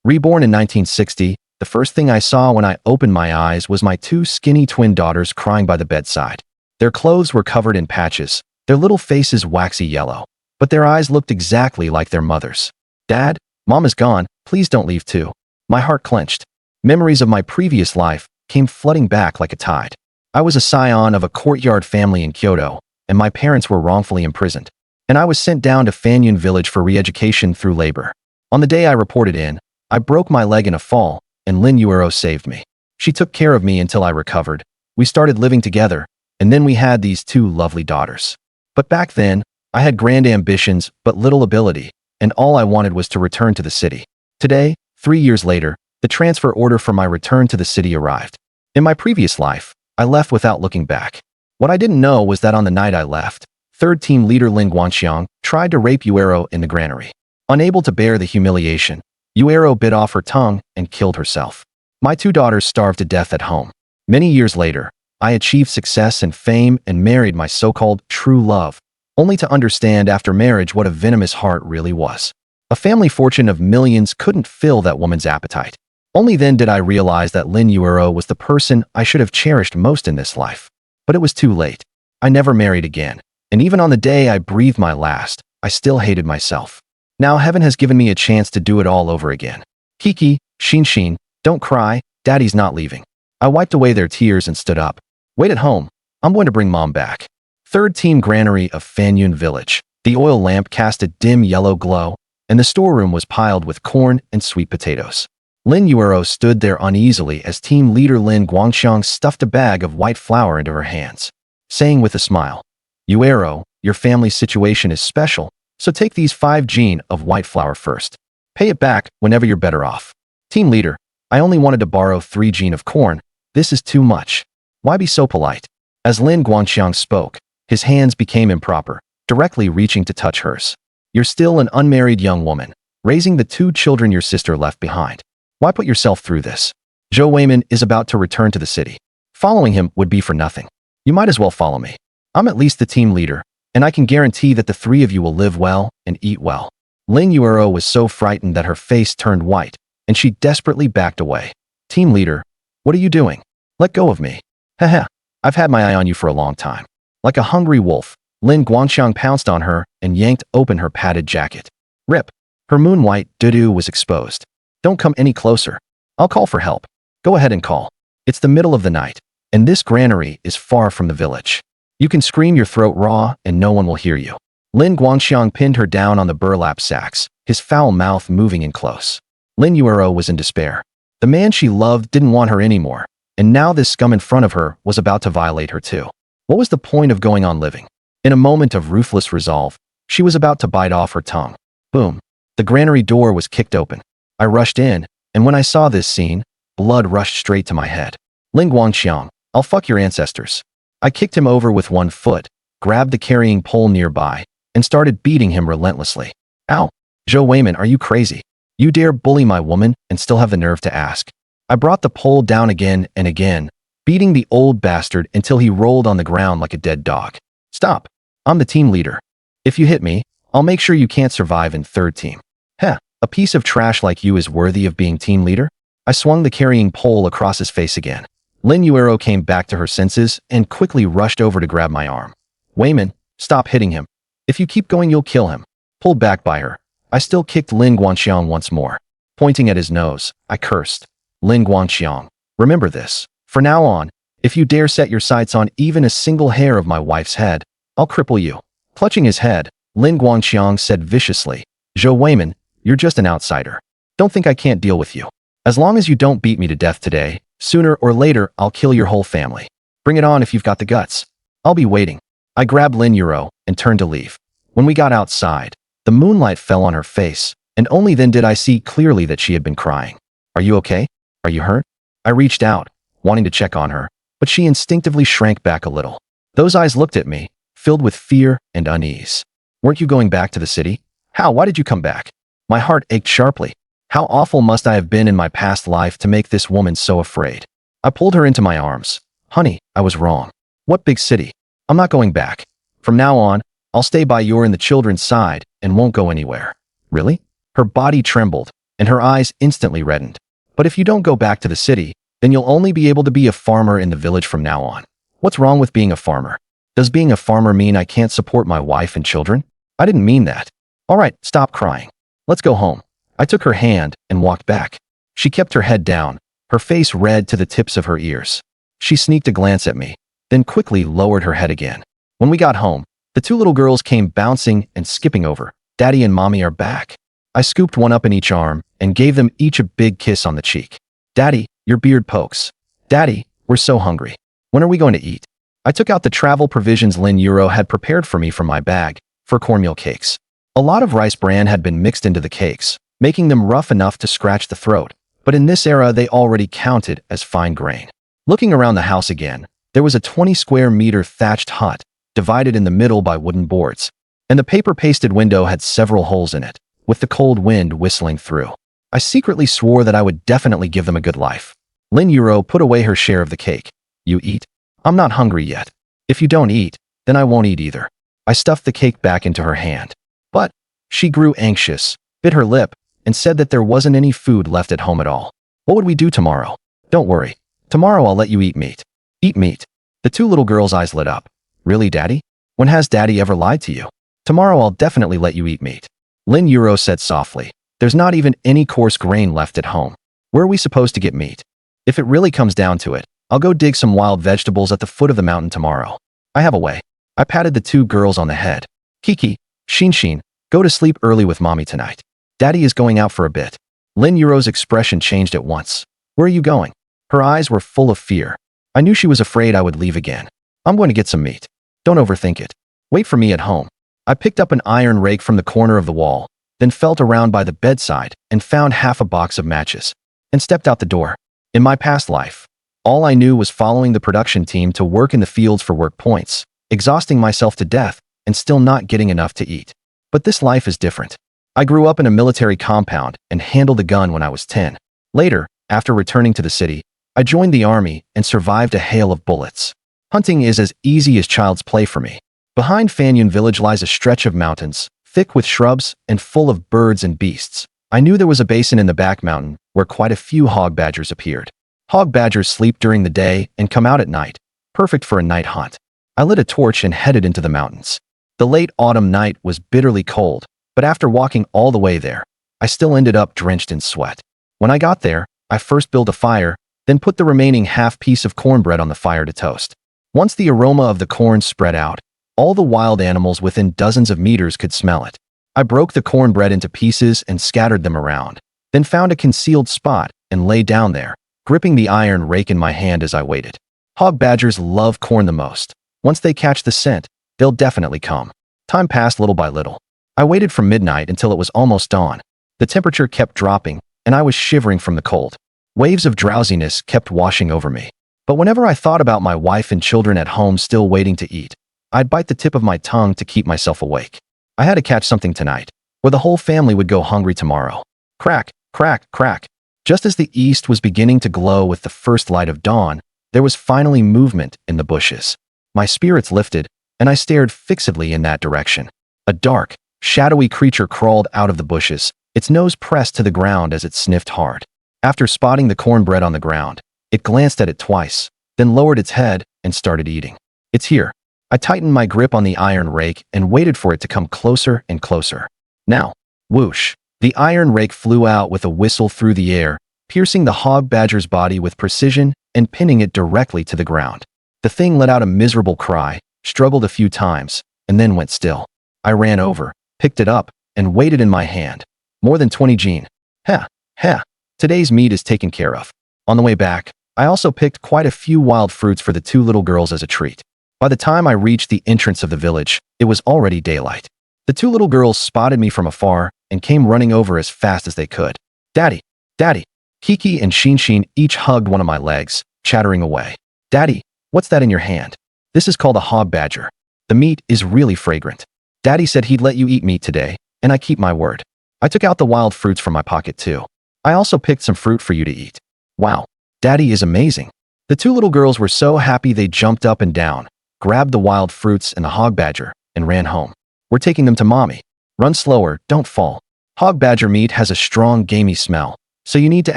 Reborn in 1960, the first thing I saw when I opened my eyes was my two skinny twin daughters crying by the bedside. Their clothes were covered in patches, their little faces waxy yellow, but their eyes looked exactly like their mother's. "Dad, Mom is gone, please don't leave too." My heart clenched. Memories of my previous life came flooding back like a tide. I was a scion of a courtyard family in Kyoto, and my parents were wrongfully imprisoned. And I was sent down to Fanyun village for re-education through labor. On the day I reported in, I broke my leg in a fall, and Lin Yuero saved me. She took care of me until I recovered. We started living together, and then we had these two lovely daughters. But back then, I had grand ambitions but little ability, and all I wanted was to return to the city. Today, 3 years later, the transfer order for my return to the city arrived. In my previous life, I left without looking back. What I didn't know was that on the night I left, third team leader Lin Guanxiang tried to rape Yuero in the granary. Unable to bear the humiliation, Yuero bit off her tongue and killed herself. My two daughters starved to death at home. Many years later, I achieved success and fame and married my so-called true love, only to understand after marriage what a venomous heart really was. A family fortune of millions couldn't fill that woman's appetite. Only then did I realize that Lin Yuero was the person I should have cherished most in this life. But it was too late. I never married again, and even on the day I breathed my last, I still hated myself. Now heaven has given me a chance to do it all over again. Kiki, Xin, don't cry, Daddy's not leaving. I wiped away their tears and stood up. Wait at home, I'm going to bring Mom back. Third team granary of Fanyun village. The oil lamp cast a dim yellow glow, and the storeroom was piled with corn and sweet potatoes. Lin Yuero stood there uneasily as team leader Lin Guangxiang stuffed a bag of white flour into her hands, saying with a smile, "Yuero, your family's situation is special, so take these 5 jin of white flour first. Pay it back whenever you're better off." "Team leader, I only wanted to borrow 3 jin of corn. This is too much. Why be so polite?" As Lin Guangxiang spoke, his hands became improper, directly reaching to touch hers. "You're still an unmarried young woman, raising the 2 children your sister left behind. Why put yourself through this? Zhou Weimin is about to return to the city. Following him would be for nothing. You might as well follow me. I'm at least the team leader, and I can guarantee that the 3 of you will live well and eat well." Lin Yuero was so frightened that her face turned white, and she desperately backed away. "Team leader, what are you doing? Let go of me." "Haha, I've had my eye on you for a long time." Like a hungry wolf, Lin Guangxiang pounced on her and yanked open her padded jacket. Rip! Her moon-white doo-doo was exposed. "Don't come any closer. I'll call for help." "Go ahead and call. It's the middle of the night, and this granary is far from the village. You can scream your throat raw and no one will hear you." Lin Guangxiang pinned her down on the burlap sacks, his foul mouth moving in close. Lin Yuero was in despair. The man she loved didn't want her anymore, and now this scum in front of her was about to violate her too. What was the point of going on living? In a moment of ruthless resolve, she was about to bite off her tongue. Boom! The granary door was kicked open. I rushed in, and when I saw this scene, blood rushed straight to my head. "Lin Guangxiang, I'll fuck your ancestors." I kicked him over with one foot, grabbed the carrying pole nearby, and started beating him relentlessly. "Ow! Zhou Weimin, are you crazy? You dare bully my woman and still have the nerve to ask?" I brought the pole down again and again, beating the old bastard until he rolled on the ground like a dead dog. "Stop! I'm the team leader. If you hit me, I'll make sure you can't survive in third team." "Heh, a piece of trash like you is worthy of being team leader?" I swung the carrying pole across his face again. Lin Yuero came back to her senses and quickly rushed over to grab my arm. "Weimin, stop hitting him. If you keep going, you'll kill him." Pulled back by her, I still kicked Lin Guangxiang once more. Pointing at his nose, I cursed. "Lin Guangxiang, remember this. For now on, if you dare set your sights on even a single hair of my wife's head, I'll cripple you." Clutching his head, Lin Guangxiang said viciously, "Zhou Weimin, you're just an outsider. Don't think I can't deal with you. As long as you don't beat me to death today, sooner or later I'll kill your whole family. Bring it on if you've got the guts. I'll be waiting." I grabbed Lin Yuero and turned to leave. When we got outside, the moonlight fell on her face, and only then did I see clearly that she had been crying. "Are you okay? Are you hurt?" I reached out, wanting to check on her, but she instinctively shrank back a little. Those eyes looked at me, filled with fear and unease. "Weren't you going back to the city? How? Why did you come back?" My heart ached sharply. How awful must I have been in my past life to make this woman so afraid? I pulled her into my arms. "Honey, I was wrong. What big city? I'm not going back. From now on, I'll stay by your and the children's side and won't go anywhere." "Really?" Her body trembled, and her eyes instantly reddened. But if you don't go back to the city, then you'll only be able to be a farmer in the village from now on. What's wrong with being a farmer? Does being a farmer mean I can't support my wife and children? I didn't mean that. All right, stop crying. Let's go home. I took her hand and walked back. She kept her head down, her face red to the tips of her ears. She sneaked a glance at me, then quickly lowered her head again. When we got home, the two little girls came bouncing and skipping over. Daddy and Mommy are back. I scooped one up in each arm and gave them each a big kiss on the cheek. Daddy, your beard pokes. Daddy, we're so hungry. When are we going to eat? I took out the travel provisions Lin Euro had prepared for me from my bag for cornmeal cakes. A lot of rice bran had been mixed into the cakes, making them rough enough to scratch the throat, but in this era they already counted as fine grain. Looking around the house again, there was a 20 square meter thatched hut, divided in the middle by wooden boards, and the paper-pasted window had several holes in it, with the cold wind whistling through. I secretly swore that I would definitely give them a good life. Lin Euro put away her share of the cake. You eat? I'm not hungry yet. If you don't eat, then I won't eat either. I stuffed the cake back into her hand. But she grew anxious, bit her lip, and said that there wasn't any food left at home at all. What would we do tomorrow? Don't worry. Tomorrow I'll let you eat meat. Eat meat. The two little girls' eyes lit up. Really, Daddy? When has Daddy ever lied to you? Tomorrow I'll definitely let you eat meat. Lin Euro said softly. There's not even any coarse grain left at home. Where are we supposed to get meat? If it really comes down to it, I'll go dig some wild vegetables at the foot of the mountain tomorrow. I have a way. I patted the two girls on the head. Kiki, Shinshin, go to sleep early with Mommy tonight. Daddy is going out for a bit. Lin Euro's expression changed at once. Where are you going? Her eyes were full of fear. I knew she was afraid I would leave again. I'm going to get some meat. Don't overthink it. Wait for me at home. I picked up an iron rake from the corner of the wall, then felt around by the bedside and found half a box of matches, and stepped out the door. In my past life, all I knew was following the production team to work in the fields for work points, exhausting myself to death and still not getting enough to eat. But this life is different. I grew up in a military compound and handled a gun when I was 10. Later, after returning to the city, I joined the army and survived a hail of bullets. Hunting is as easy as child's play for me. Behind Fanyun village lies a stretch of mountains, thick with shrubs and full of birds and beasts. I knew there was a basin in the back mountain where quite a few hog badgers appeared. Hog badgers sleep during the day and come out at night, perfect for a night hunt. I lit a torch and headed into the mountains. The late autumn night was bitterly cold, but after walking all the way there, I still ended up drenched in sweat. When I got there, I first built a fire, then put the remaining half piece of cornbread on the fire to toast. Once the aroma of the corn spread out, all the wild animals within dozens of meters could smell it. I broke the cornbread into pieces and scattered them around, then found a concealed spot and lay down there, gripping the iron rake in my hand as I waited. Hog badgers love corn the most. Once they catch the scent, they'll definitely come. Time passed little by little. I waited from midnight until it was almost dawn. The temperature kept dropping, and I was shivering from the cold. Waves of drowsiness kept washing over me. But whenever I thought about my wife and children at home still waiting to eat, I'd bite the tip of my tongue to keep myself awake. I had to catch something tonight, or the whole family would go hungry tomorrow. Crack, crack, crack. Just as the east was beginning to glow with the first light of dawn, there was finally movement in the bushes. My spirits lifted, and I stared fixedly in that direction. A dark, shadowy creature crawled out of the bushes, its nose pressed to the ground as it sniffed hard. After spotting the cornbread on the ground, it glanced at it twice, then lowered its head and started eating. It's here. I tightened my grip on the iron rake and waited for it to come closer and closer. Now, whoosh, the iron rake flew out with a whistle through the air, piercing the hog badger's body with precision and pinning it directly to the ground. The thing let out a miserable cry, struggled a few times, and then went still. I ran over, picked it up, and weighed it in my hand. More than 20 gene. Ha, ha. Today's meat is taken care of. On the way back, I also picked quite a few wild fruits for the two little girls as a treat. By the time I reached the entrance of the village, it was already daylight. The two little girls spotted me from afar and came running over as fast as they could. Daddy, Daddy. Kiki and Shinshin each hugged one of my legs, chattering away. Daddy, what's that in your hand? This is called a hog badger. The meat is really fragrant. Daddy said he'd let you eat meat today, and I keep my word. I took out the wild fruits from my pocket too. I also picked some fruit for you to eat. Wow, Daddy is amazing. The two little girls were so happy they jumped up and down, grabbed the wild fruits and the hog badger, and ran home. We're taking them to Mommy. Run slower, don't fall. Hog badger meat has a strong, gamey smell, so you need to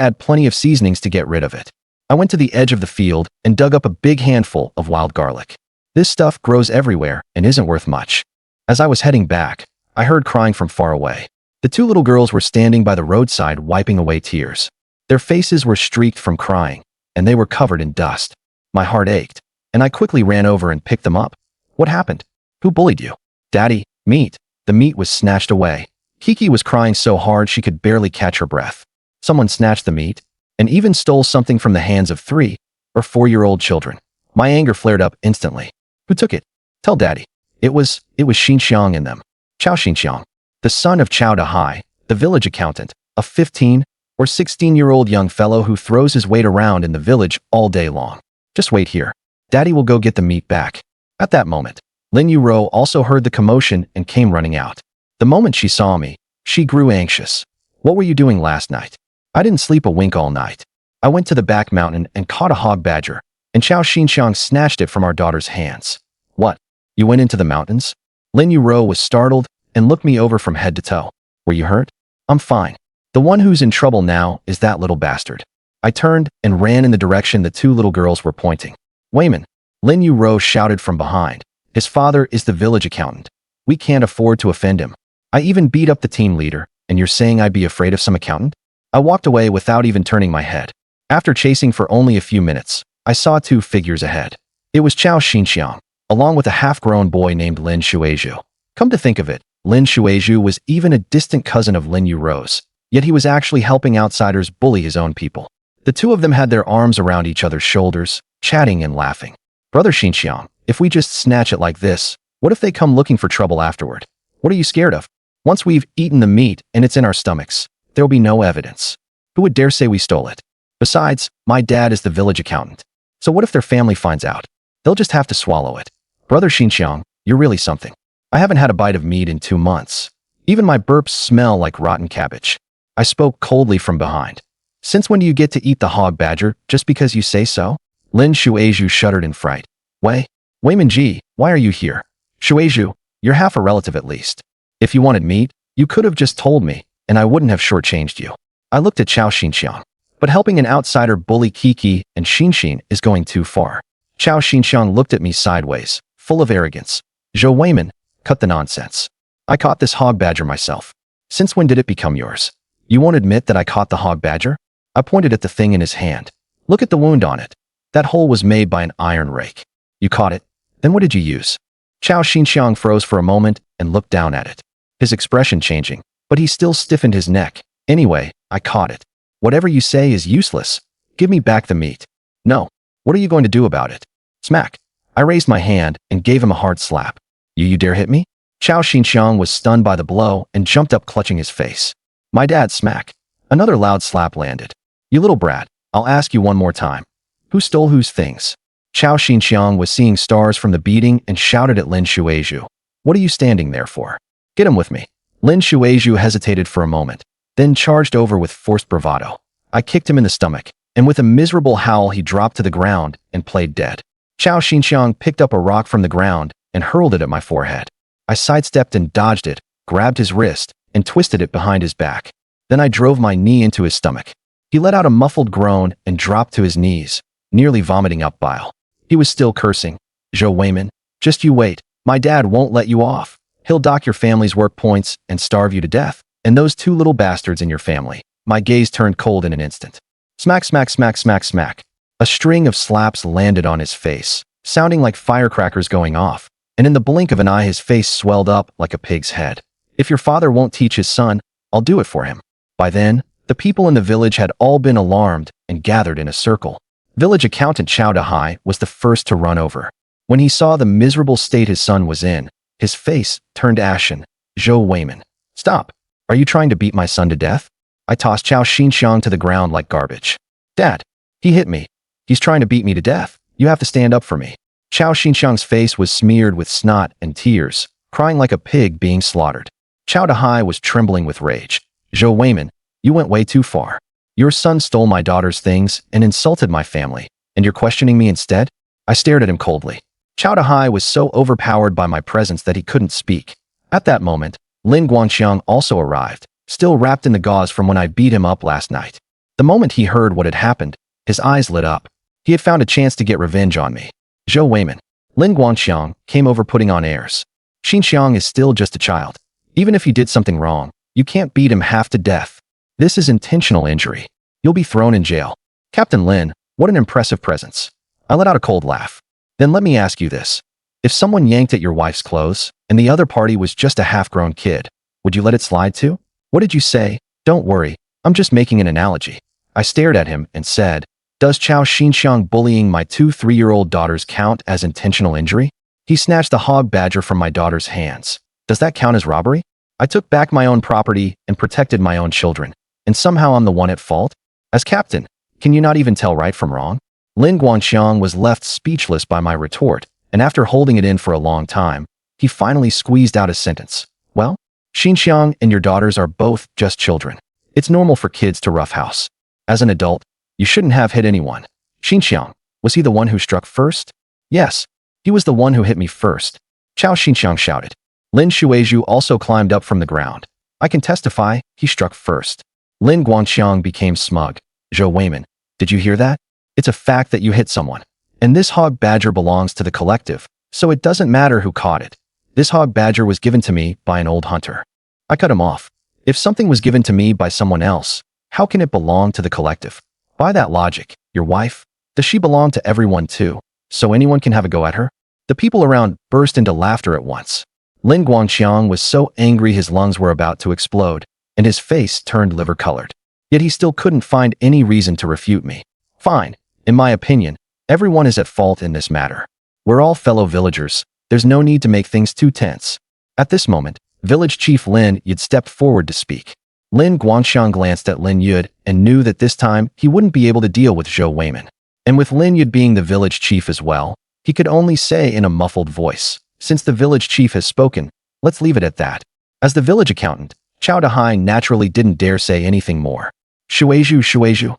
add plenty of seasonings to get rid of it. I went to the edge of the field and dug up a big handful of wild garlic. This stuff grows everywhere and isn't worth much. As I was heading back, I heard crying from far away. The two little girls were standing by the roadside wiping away tears. Their faces were streaked from crying, and they were covered in dust. My heart ached, and I quickly ran over and picked them up. What happened? Who bullied you? Daddy, meat. The meat was snatched away. Kiki was crying so hard she could barely catch her breath. Someone snatched the meat, and even stole something from the hands of 3 or 4-year-old children. My anger flared up instantly. Who took it? Tell Daddy. It was Xinxiang and them. Chao Xinxiang, the son of Chao Dahai, the village accountant, a 15 or 16-year-old young fellow who throws his weight around in the village all day long. Just wait here. Daddy will go get the meat back. At that moment, Lin Yuro also heard the commotion and came running out. The moment she saw me, she grew anxious. What were you doing last night? I didn't sleep a wink all night. I went to the back mountain and caught a hog badger, and Chao Xinxiang snatched it from our daughter's hands. What? You went into the mountains? Lin Yuro was startled and looked me over from head to toe. Were you hurt? I'm fine. The one who's in trouble now is that little bastard. I turned and ran in the direction the two little girls were pointing. Weimin, Lin Yuro shouted from behind. His father is the village accountant. We can't afford to offend him. I even beat up the team leader, and you're saying I'd be afraid of some accountant? I walked away without even turning my head. After chasing for only a few minutes, I saw 2 figures ahead. It was Chao Xinxiang, along with a half-grown boy named Lin Shuizhu. Come to think of it, Lin Shuizhu was even a distant cousin of Lin Yuro's, yet he was actually helping outsiders bully his own people. The two of them had their arms around each other's shoulders, chatting and laughing. Brother Xinxiang, if we just snatch it like this, what if they come looking for trouble afterward? What are you scared of? Once we've eaten the meat and it's in our stomachs, there'll be no evidence. Who would dare say we stole it? Besides, my dad is the village accountant. So what if their family finds out? They'll just have to swallow it. Brother Xinxiang, you're really something. I haven't had a bite of meat in 2 months. Even my burps smell like rotten cabbage. I spoke coldly from behind. Since when do you get to eat the hog badger just because you say so? Lin Shuizhu shuddered in fright. Weimin Ji, why are you here? Shuizhu, you're half a relative at least. If you wanted meat, you could have just told me, and I wouldn't have shortchanged you. I looked at Chao Xinxiang. But helping an outsider bully Kiki and Xinxin is going too far. Chao Xinxiang looked at me sideways, full of arrogance. Zhou Weimin, cut the nonsense. I caught this hog badger myself. Since when did it become yours? You won't admit that I caught the hog badger? I pointed at the thing in his hand. Look at the wound on it. That hole was made by an iron rake. You caught it? Then what did you use? Chao Xinxiang froze for a moment and looked down at it. His expression changing, but he still stiffened his neck. Anyway, I caught it. Whatever you say is useless. Give me back the meat. No. What are you going to do about it? Smack. I raised my hand and gave him a hard slap. You dare hit me? Chao Xinxiang was stunned by the blow and jumped up clutching his face. My dad smack. Another loud slap landed. You little brat, I'll ask you one more time. Who stole whose things? Chao Xinxiang was seeing stars from the beating and shouted at Lin Shuizhu. What are you standing there for? Get him with me. Lin Shuizhu hesitated for a moment, then charged over with forced bravado. I kicked him in the stomach, and with a miserable howl he dropped to the ground and played dead. Chao Xinxiang picked up a rock from the ground and hurled it at my forehead. I sidestepped and dodged it, grabbed his wrist, and twisted it behind his back. Then I drove my knee into his stomach. He let out a muffled groan and dropped to his knees, nearly vomiting up bile. He was still cursing. Zhou Weimin, just you wait. My dad won't let you off. He'll dock your family's work points and starve you to death. And those 2 little bastards in your family. My gaze turned cold in an instant. Smack, smack, smack, smack, smack. A string of slaps landed on his face, sounding like firecrackers going off. And in the blink of an eye his face swelled up like a pig's head. If your father won't teach his son, I'll do it for him. By then, the people in the village had all been alarmed and gathered in a circle. Village accountant Chao Dahai was the first to run over. When he saw the miserable state his son was in, his face turned ashen. Zhou Weimin, stop. Are you trying to beat my son to death? I tossed Chao Xinxiang to the ground like garbage. Dad, he hit me. He's trying to beat me to death. You have to stand up for me. Chao Xinxiang's face was smeared with snot and tears, crying like a pig being slaughtered. Chao Dahai was trembling with rage. Zhou Weimin, you went way too far. Your son stole my daughter's things and insulted my family, and you're questioning me instead? I stared at him coldly. Chao Dahai was so overpowered by my presence that he couldn't speak. At that moment, Lin Guangxiang also arrived. still wrapped in the gauze from when I beat him up last night. The moment he heard what had happened, his eyes lit up. He had found a chance to get revenge on me. Zhou Weimin. Lin Guangxiang came over putting on airs. Xinxiang is still just a child. Even if he did something wrong, you can't beat him half to death. This is intentional injury. You'll be thrown in jail. Captain Lin, what an impressive presence. I let out a cold laugh. Then let me ask you this. If someone yanked at your wife's clothes, and the other party was just a half-grown kid, would you let it slide too? What did you say? Don't worry, I'm just making an analogy. I stared at him and said, does Chao Xinxiang bullying my 2 3-year-old daughters count as intentional injury? He snatched the hog badger from my daughter's hands. Does that count as robbery? I took back my own property and protected my own children, and somehow I'm the one at fault? As captain, can you not even tell right from wrong? Lin Guangxiang was left speechless by my retort, and after holding it in for a long time, he finally squeezed out a sentence. Well, Xinxiang and your daughters are both just children. It's normal for kids to roughhouse. As an adult, you shouldn't have hit anyone. Xinxiang, was he the one who struck first? Yes, he was the one who hit me first. Chao Xinxiang shouted. Lin Shuizhu also climbed up from the ground. I can testify, he struck first. Lin Guangxiang became smug. Zhou Weimin, did you hear that? It's a fact that you hit someone. And this hog badger belongs to the collective, so it doesn't matter who caught it. This hog badger was given to me by an old hunter. I cut him off. If something was given to me by someone else, how can it belong to the collective? By that logic, your wife, does she belong to everyone too, so anyone can have a go at her? The people around burst into laughter at once. Lin Guangxiang was so angry his lungs were about to explode, and his face turned liver-colored. Yet he still couldn't find any reason to refute me. Fine, in my opinion, everyone is at fault in this matter. We're all fellow villagers. There's no need to make things too tense. At this moment, village chief Lin Yud stepped forward to speak. Lin Guangxiang glanced at Lin Yud and knew that this time he wouldn't be able to deal with Zhou Weimin. And with Lin Yud being the village chief as well, he could only say in a muffled voice, since the village chief has spoken, let's leave it at that. As the village accountant, Chao Dahai naturally didn't dare say anything more. Shuizhu.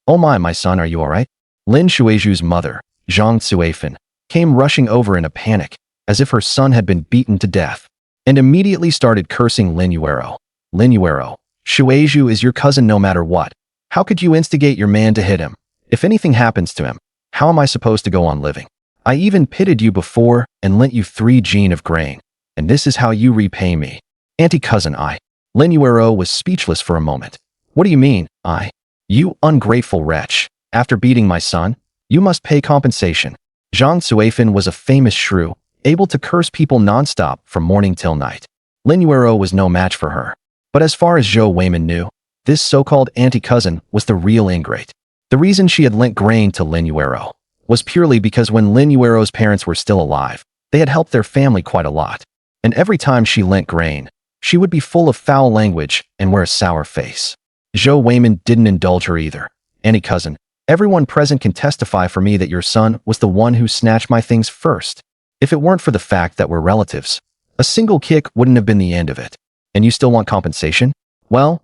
Oh my son, are you alright? Lin Shuizhu's mother, Zhang Cuifan, came rushing over in a panic, as if her son had been beaten to death, and immediately started cursing Lin Yuero. Lin Yuero, Shuizhu is your cousin no matter what. How could you instigate your man to hit him? If anything happens to him, how am I supposed to go on living? I even pitted you before and lent you 3 gene of grain, and this is how you repay me. Auntie-cousin I. Lin Yuero was speechless for a moment. What do you mean, I? You ungrateful wretch. After beating my son, you must pay compensation. Zhang Cuifan was a famous shrew, able to curse people non-stop from morning till night. Lin Yuero was no match for her. But as far as Zhou Weimin knew, this so-called auntie-cousin was the real ingrate. The reason she had lent grain to Lin Yuero was purely because when Lin Yuero's parents were still alive, they had helped their family quite a lot. And every time she lent grain, she would be full of foul language and wear a sour face. Zhou Weimin didn't indulge her either. Auntie-cousin, everyone present can testify for me that your son was the one who snatched my things first. If it weren't for the fact that we're relatives, a single kick wouldn't have been the end of it. And you still want compensation? Well,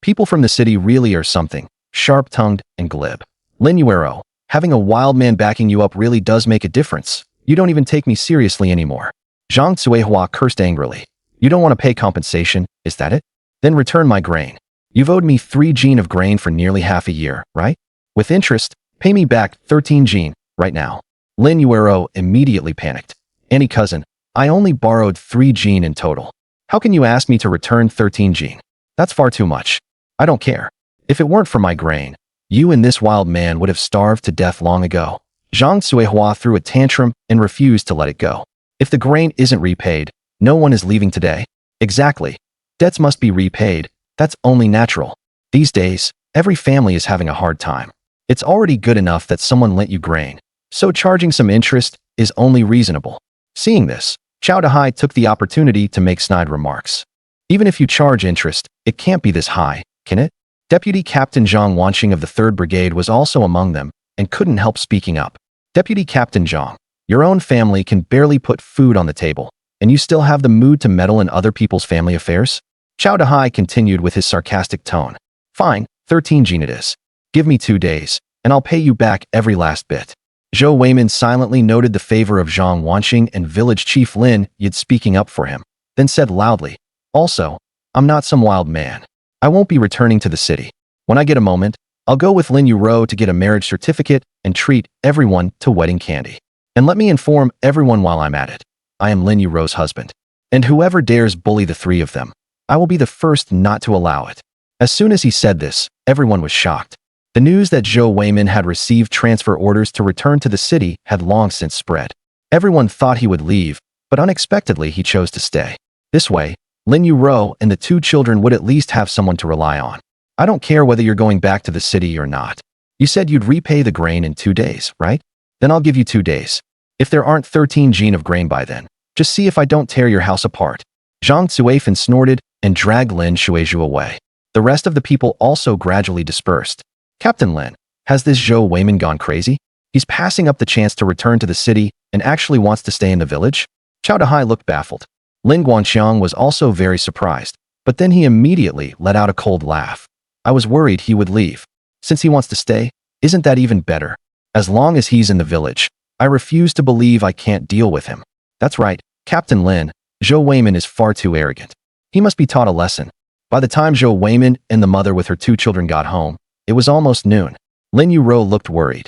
people from the city really are something, sharp-tongued and glib. Lin Yuero, having a wild man backing you up really does make a difference. You don't even take me seriously anymore. Zhang Cuihua cursed angrily. You don't want to pay compensation, is that it? Then return my grain. You've owed me 3 gene of grain for nearly half a year, right? With interest, pay me back 13 gene, right now. Lin Yuero immediately panicked. Auntie-cousin, I only borrowed 3 gene in total. How can you ask me to return 13 gene? That's far too much. I don't care. If it weren't for my grain, you and this wild man would have starved to death long ago. Zhang Cuihua threw a tantrum and refused to let it go. If the grain isn't repaid, no one is leaving today. Exactly. Debts must be repaid. That's only natural. These days, every family is having a hard time. It's already good enough that someone lent you grain, so charging some interest is only reasonable. Seeing this, Chao Dahai took the opportunity to make snide remarks. Even if you charge interest, it can't be this high, can it? Deputy Captain Zhang Wanqing of the 3rd Brigade was also among them and couldn't help speaking up. Deputy Captain Zhang, your own family can barely put food on the table, and you still have the mood to meddle in other people's family affairs? Chao Dahai continued with his sarcastic tone. Fine, 13 gene it is. Give me 2 days, and I'll pay you back every last bit. Zhou Weimin silently noted the favor of Zhang Wanqing and village chief Lin Yud speaking up for him, then said loudly, also, I'm not some wild man. I won't be returning to the city. When I get a moment, I'll go with Lin Yuro to get a marriage certificate and treat everyone to wedding candy. And let me inform everyone while I'm at it. I am Lin Yuro's husband. And whoever dares bully the three of them, I will be the first not to allow it. As soon as he said this, everyone was shocked. The news that Zhou Weimin had received transfer orders to return to the city had long since spread. Everyone thought he would leave, but unexpectedly he chose to stay. This way, Lin Yuro and the two children would at least have someone to rely on. I don't care whether you're going back to the city or not. You said you'd repay the grain in 2 days, right? Then I'll give you 2 days. If there aren't 13 gene of grain by then, just see if I don't tear your house apart. Zhang Zuifan snorted and dragged Lin Shuizhu away. The rest of the people also gradually dispersed. Captain Lin, has this Zhou Weimin gone crazy? He's passing up the chance to return to the city and actually wants to stay in the village? Chao Dahai looked baffled. Lin Guangqiang was also very surprised, but then he immediately let out a cold laugh. I was worried he would leave. Since he wants to stay, isn't that even better? As long as he's in the village, I refuse to believe I can't deal with him. That's right, Captain Lin, Zhou Weimin is far too arrogant. He must be taught a lesson. By the time Zhou Weimin and the mother with her 2 children got home, it was almost noon. Lin Yuro looked worried.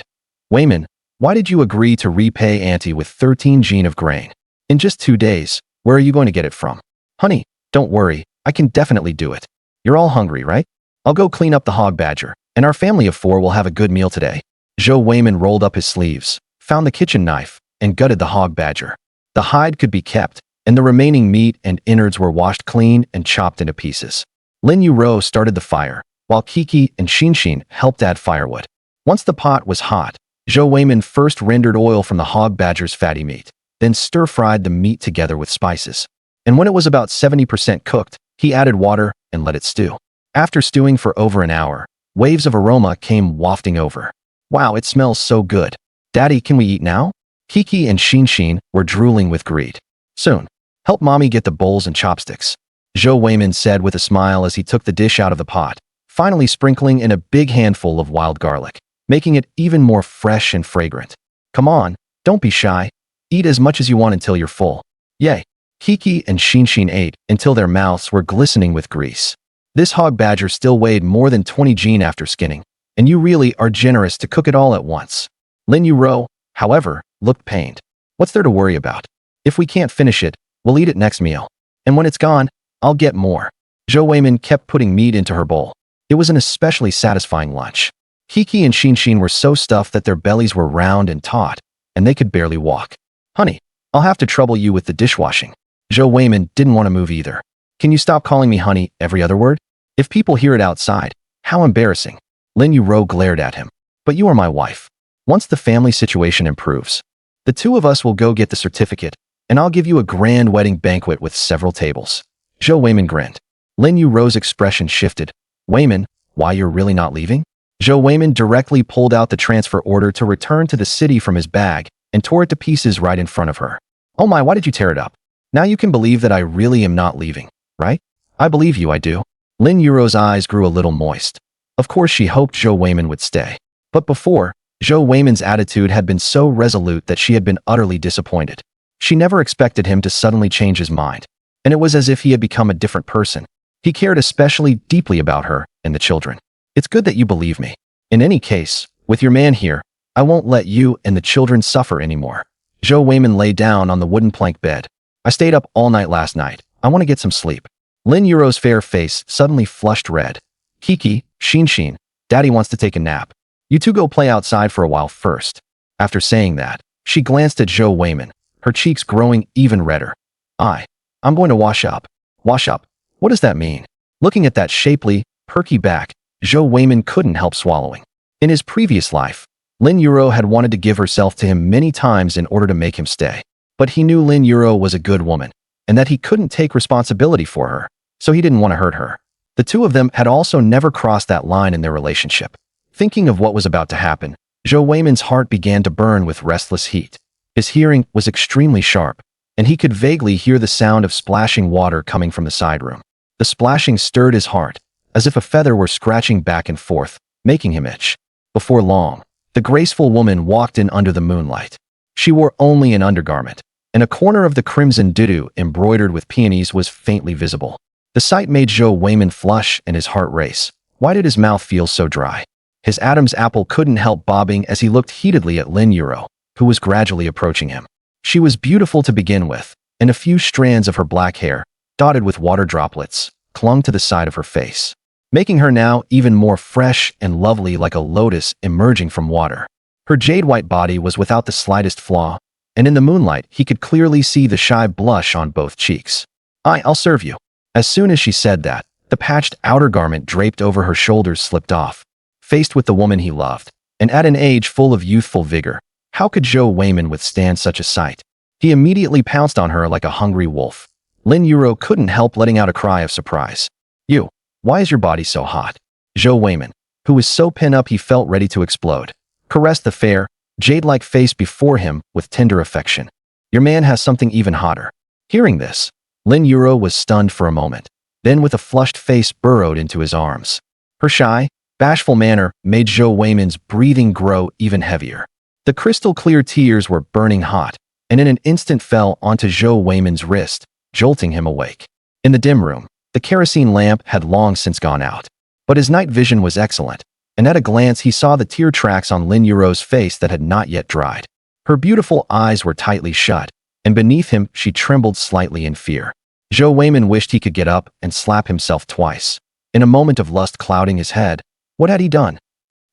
Weimin, why did you agree to repay Auntie with 13 gene of grain? In just 2 days, where are you going to get it from? Honey, don't worry, I can definitely do it. You're all hungry, right? I'll go clean up the hog badger, and our family of 4 will have a good meal today. Zhou Weimin rolled up his sleeves, found the kitchen knife, and gutted the hog badger. The hide could be kept, and the remaining meat and innards were washed clean and chopped into pieces. Lin Yuro started the fire, while Kiki and Xinshin helped add firewood. Once the pot was hot, Zhou Weimin first rendered oil from the hog badger's fatty meat, then stir-fried the meat together with spices. And when it was about 70% cooked, he added water and let it stew. After stewing for over an hour, waves of aroma came wafting over. Wow, it smells so good. Daddy, can we eat now? Kiki and Xinshin were drooling with greed. Soon. Help mommy get the bowls and chopsticks, Zhou Weimin said with a smile as he took the dish out of the pot, finally sprinkling in a big handful of wild garlic, making it even more fresh and fragrant. Come on, don't be shy. Eat as much as you want until you're full. Yay. Kiki and Xinshin ate until their mouths were glistening with grease. This hog badger still weighed more than 20 gene after skinning, and you really are generous to cook it all at once. Lin Yuro, however, looked pained. What's there to worry about? If we can't finish it, we'll eat it next meal. And when it's gone, I'll get more. Zhou Weimin kept putting meat into her bowl. It was an especially satisfying lunch. Kiki and Xinshin were so stuffed that their bellies were round and taut, and they could barely walk. Honey, I'll have to trouble you with the dishwashing. Zhou Weimin didn't want to move either. Can you stop calling me honey every other word? If people hear it outside, how embarrassing. Lin Yuro glared at him. But you are my wife. Once the family situation improves, the 2 of us will go get the certificate, and I'll give you a grand wedding banquet with several tables. Zhou Weimin grinned. Lin Yuro's expression shifted. Weimin, why you're really not leaving? Zhou Weimin directly pulled out the transfer order to return to the city from his bag and tore it to pieces right in front of her. Oh my, why did you tear it up? Now you can believe that I really am not leaving, right? I believe you, I do. Lin Yuro's eyes grew a little moist. Of course she hoped Zhou Weimin would stay. But before, Zhou Weimin's attitude had been so resolute that she had been utterly disappointed. She never expected him to suddenly change his mind, and it was as if he had become a different person. He cared especially deeply about her and the children. It's good that you believe me. In any case, with your man here, I won't let you and the children suffer anymore. Zhou Weimin lay down on the wooden plank bed. I stayed up all night last night. I want to get some sleep. Lin Yuro's fair face suddenly flushed red. Kiki, Xinshin, Daddy wants to take a nap. You 2 go play outside for a while first. After saying that, she glanced at Zhou Weimin, her cheeks growing even redder. I'm going to wash up. Wash up? What does that mean? Looking at that shapely, perky back, Zhou Weimin couldn't help swallowing. In his previous life, Lin Yuro had wanted to give herself to him many times in order to make him stay. But he knew Lin Yuro was a good woman, and that he couldn't take responsibility for her, so he didn't want to hurt her. The 2 of them had also never crossed that line in their relationship. Thinking of what was about to happen, Zhou Weimin's heart began to burn with restless heat. His hearing was extremely sharp, and he could vaguely hear the sound of splashing water coming from the side room. The splashing stirred his heart, as if a feather were scratching back and forth, making him itch. Before long, the graceful woman walked in under the moonlight. She wore only an undergarment, and a corner of the crimson doo embroidered with peonies was faintly visible. The sight made Zhou Weimin flush and his heart race. Why did his mouth feel so dry? His Adam's apple couldn't help bobbing as he looked heatedly at Lin Yuro, who was gradually approaching him. She was beautiful to begin with, and a few strands of her black hair, dotted with water droplets, clung to the side of her face, making her now even more fresh and lovely like a lotus emerging from water. Her jade-white body was without the slightest flaw, and in the moonlight he could clearly see the shy blush on both cheeks. I'll serve you." As soon as she said that, the patched outer garment draped over her shoulders slipped off. Faced with the woman he loved, and at an age full of youthful vigor, how could Zhou Weimin withstand such a sight? He immediately pounced on her like a hungry wolf. Lin Yuro couldn't help letting out a cry of surprise. Why is your body so hot?" Zhou Weimin, who was so pent up he felt ready to explode, caressed the fair, jade-like face before him with tender affection. "Your man has something even hotter." Hearing this, Lin Yuro was stunned for a moment, then with a flushed face burrowed into his arms. Her shy, bashful manner made Zhou Weimin's breathing grow even heavier. The crystal-clear tears were burning hot, and in an instant fell onto Zhou Weimin's wrist, jolting him awake. In the dim room, the kerosene lamp had long since gone out, but his night vision was excellent, and at a glance he saw the tear tracks on Lin Yuro's face that had not yet dried. Her beautiful eyes were tightly shut, and beneath him she trembled slightly in fear. Zhou Weimin wished he could get up and slap himself twice. In a moment of lust clouding his head, what had he done?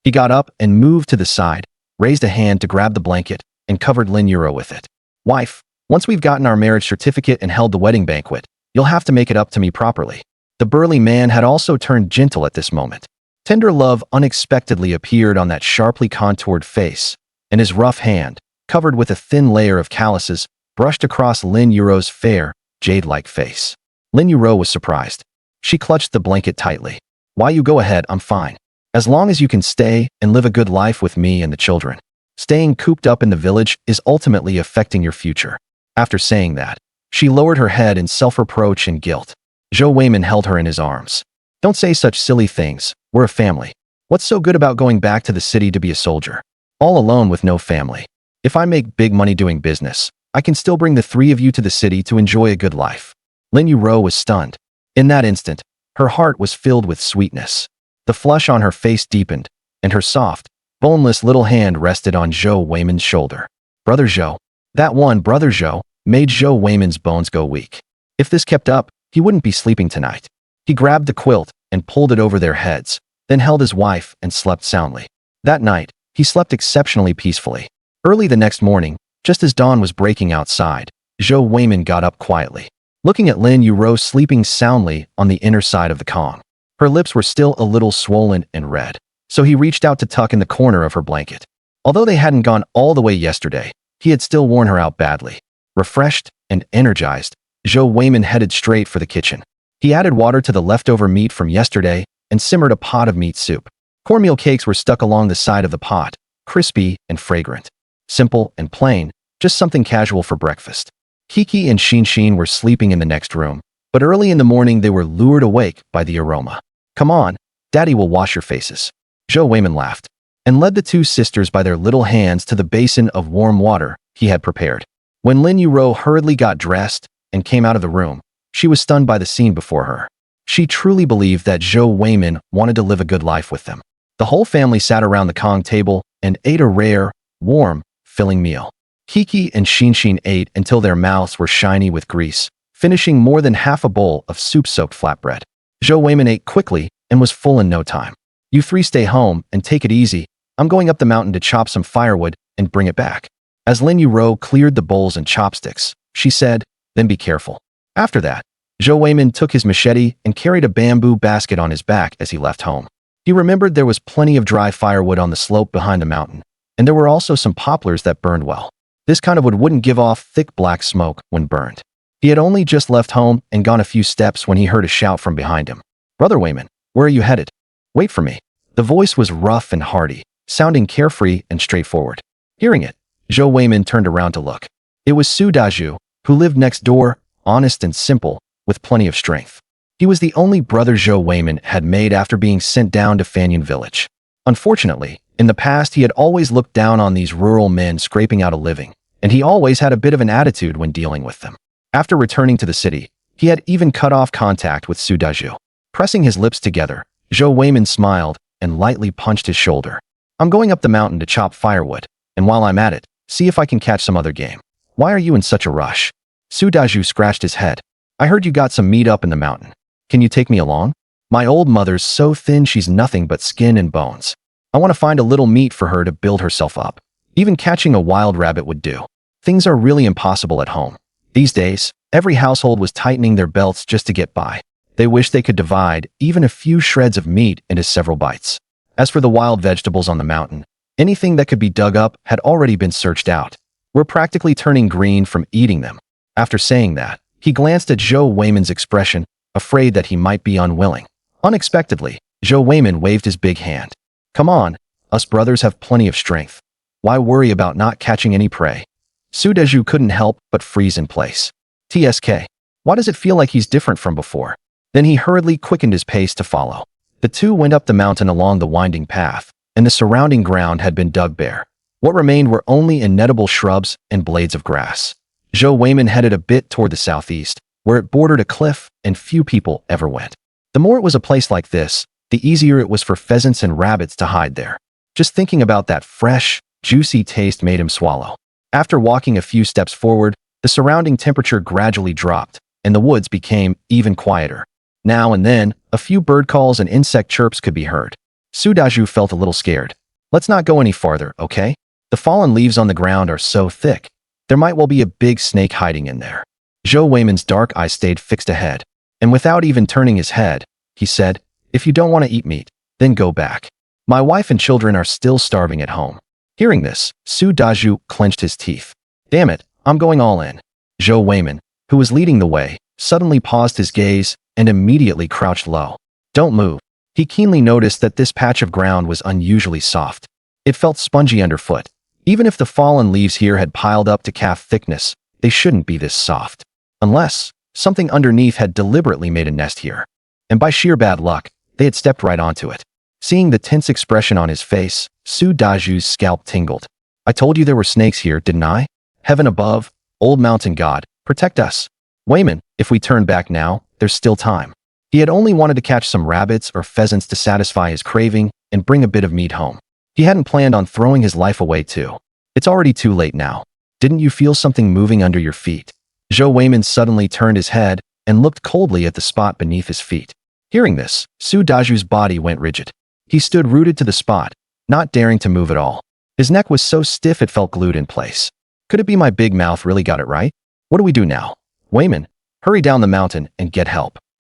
He got up and moved to the side, raised a hand to grab the blanket, and covered Lin Yuro with it. "Wife, once we've gotten our marriage certificate and held the wedding banquet, you'll have to make it up to me properly." The burly man had also turned gentle at this moment. Tender love unexpectedly appeared on that sharply contoured face, and his rough hand, covered with a thin layer of calluses, brushed across Lin Yuro's fair, jade-like face. Lin Yuro was surprised. She clutched the blanket tightly. "Why, you go ahead, I'm fine. As long as you can stay and live a good life with me and the children. Staying cooped up in the village is ultimately affecting your future." After saying that, she lowered her head in self-reproach and guilt. Zhou Weimin held her in his arms. "Don't say such silly things. We're a family. What's so good about going back to the city to be a soldier? All alone with no family. If I make big money doing business, I can still bring the three of you to the city to enjoy a good life." Lin Yuro was stunned. In that instant, her heart was filled with sweetness. The flush on her face deepened, and her soft, boneless little hand rested on Zhou Weimin's shoulder. Brother Zhou. That one, Brother Zhou, made Zhou Weimin's bones go weak. If this kept up, he wouldn't be sleeping tonight. He grabbed the quilt and pulled it over their heads, then held his wife and slept soundly. That night, he slept exceptionally peacefully. Early the next morning, just as dawn was breaking outside, Zhou Weimin got up quietly, looking at Lin Yuro sleeping soundly on the inner side of the Kong. Her lips were still a little swollen and red, so he reached out to tuck in the corner of her blanket. Although they hadn't gone all the way yesterday, he had still worn her out badly. Refreshed and energized, Zhou Weimin headed straight for the kitchen. He added water to the leftover meat from yesterday and simmered a pot of meat soup. Cornmeal cakes were stuck along the side of the pot, crispy and fragrant. Simple and plain, just something casual for breakfast. Kiki and Shinshin were sleeping in the next room, but early in the morning they were lured awake by the aroma. "Come on, Daddy will wash your faces." Zhou Weimin laughed, and led the two sisters by their little hands to the basin of warm water he had prepared. When Lin Yuro hurriedly got dressed and came out of the room, she was stunned by the scene before her. She truly believed that Zhou Weimin wanted to live a good life with them. The whole family sat around the Kong table and ate a rare, warm, filling meal. Kiki and Shinshin ate until their mouths were shiny with grease, finishing more than half a bowl of soup-soaked flatbread. Zhou Weimin ate quickly and was full in no time. "You three stay home and take it easy. I'm going up the mountain to chop some firewood and bring it back." As Lin Yuro cleared the bowls and chopsticks, she said, "Then be careful." After that, Zhou Weimin took his machete and carried a bamboo basket on his back as he left home. He remembered there was plenty of dry firewood on the slope behind the mountain, and there were also some poplars that burned well. This kind of wood wouldn't give off thick black smoke when burned. He had only just left home and gone a few steps when he heard a shout from behind him. "Brother Weimin, where are you headed?" "Wait for me." The voice was rough and hearty, sounding carefree and straightforward. Hearing it, Zhou Weimin turned around to look. It was Su Dazhu, who lived next door, honest and simple, with plenty of strength. He was the only brother Zhou Weimin had made after being sent down to Fanyan village. Unfortunately, in the past he had always looked down on these rural men scraping out a living, and he always had a bit of an attitude when dealing with them. After returning to the city, He had even cut off contact with Su Dazhu. Pressing his lips together, Zhou Weimin smiled and lightly punched his shoulder. I'm going up the mountain to chop firewood, and while I'm at it, see if I can catch some other game. Why are you in such a rush? Su Dazhu scratched his head. I heard you got some meat up in the mountain. Can you take me along? My old mother's so thin she's nothing but skin and bones. I want to find a little meat for her to build herself up. Even catching a wild rabbit would do. Things are really impossible at home. These days, every household was tightening their belts just to get by. They wished they could divide even a few shreds of meat into several bites. As for the wild vegetables on the mountain, anything that could be dug up had already been searched out. We're practically turning green from eating them. After saying that, he glanced at Zhou Weimin's expression, afraid that he might be unwilling. Unexpectedly, Zhou Weimin waved his big hand. Come on, us brothers have plenty of strength. Why worry about not catching any prey? Su Dazhu couldn't help but freeze in place. TSK. Why does it feel like he's different from before? Then he hurriedly quickened his pace to follow. The two went up the mountain along the winding path, and the surrounding ground had been dug bare. What remained were only inedible shrubs and blades of grass. Zhou Weimin headed a bit toward the southeast, where it bordered a cliff and few people ever went. The more it was a place like this, the easier it was for pheasants and rabbits to hide there. Just thinking about that fresh, juicy taste made him swallow. After walking a few steps forward, the surrounding temperature gradually dropped, and the woods became even quieter. Now and then, a few bird calls and insect chirps could be heard. Su Dazhu felt a little scared. Let's not go any farther, okay? The fallen leaves on the ground are so thick. There might well be a big snake hiding in there. Zhou Weimin's dark eyes stayed fixed ahead, and without even turning his head, he said, If you don't want to eat meat, then go back. My wife and children are still starving at home. Hearing this, Su Dazhu clenched his teeth. Damn it, I'm going all in. Zhou Weimin, who was leading the way, suddenly paused his gaze and immediately crouched low. Don't move. He keenly noticed that this patch of ground was unusually soft. It felt spongy underfoot. Even if the fallen leaves here had piled up to calf thickness, they shouldn't be this soft. Unless something underneath had deliberately made a nest here. And by sheer bad luck, they had stepped right onto it. Seeing the tense expression on his face, Su Dazhu's scalp tingled. I told you there were snakes here, didn't I? Heaven above, old mountain god, protect us. Weimin, if we turn back now, there's still time. He had only wanted to catch some rabbits or pheasants to satisfy his craving and bring a bit of meat home. He hadn't planned on throwing his life away too. It's already too late now. Didn't you feel something moving under your feet? Zhou Weimin suddenly turned his head and looked coldly at the spot beneath his feet. Hearing this, Su Dazhu's body went rigid. He stood rooted to the spot, not daring to move at all. His neck was so stiff it felt glued in place. Could it be my big mouth really got it right? What do we do now? Weimin, hurry down the mountain and get help.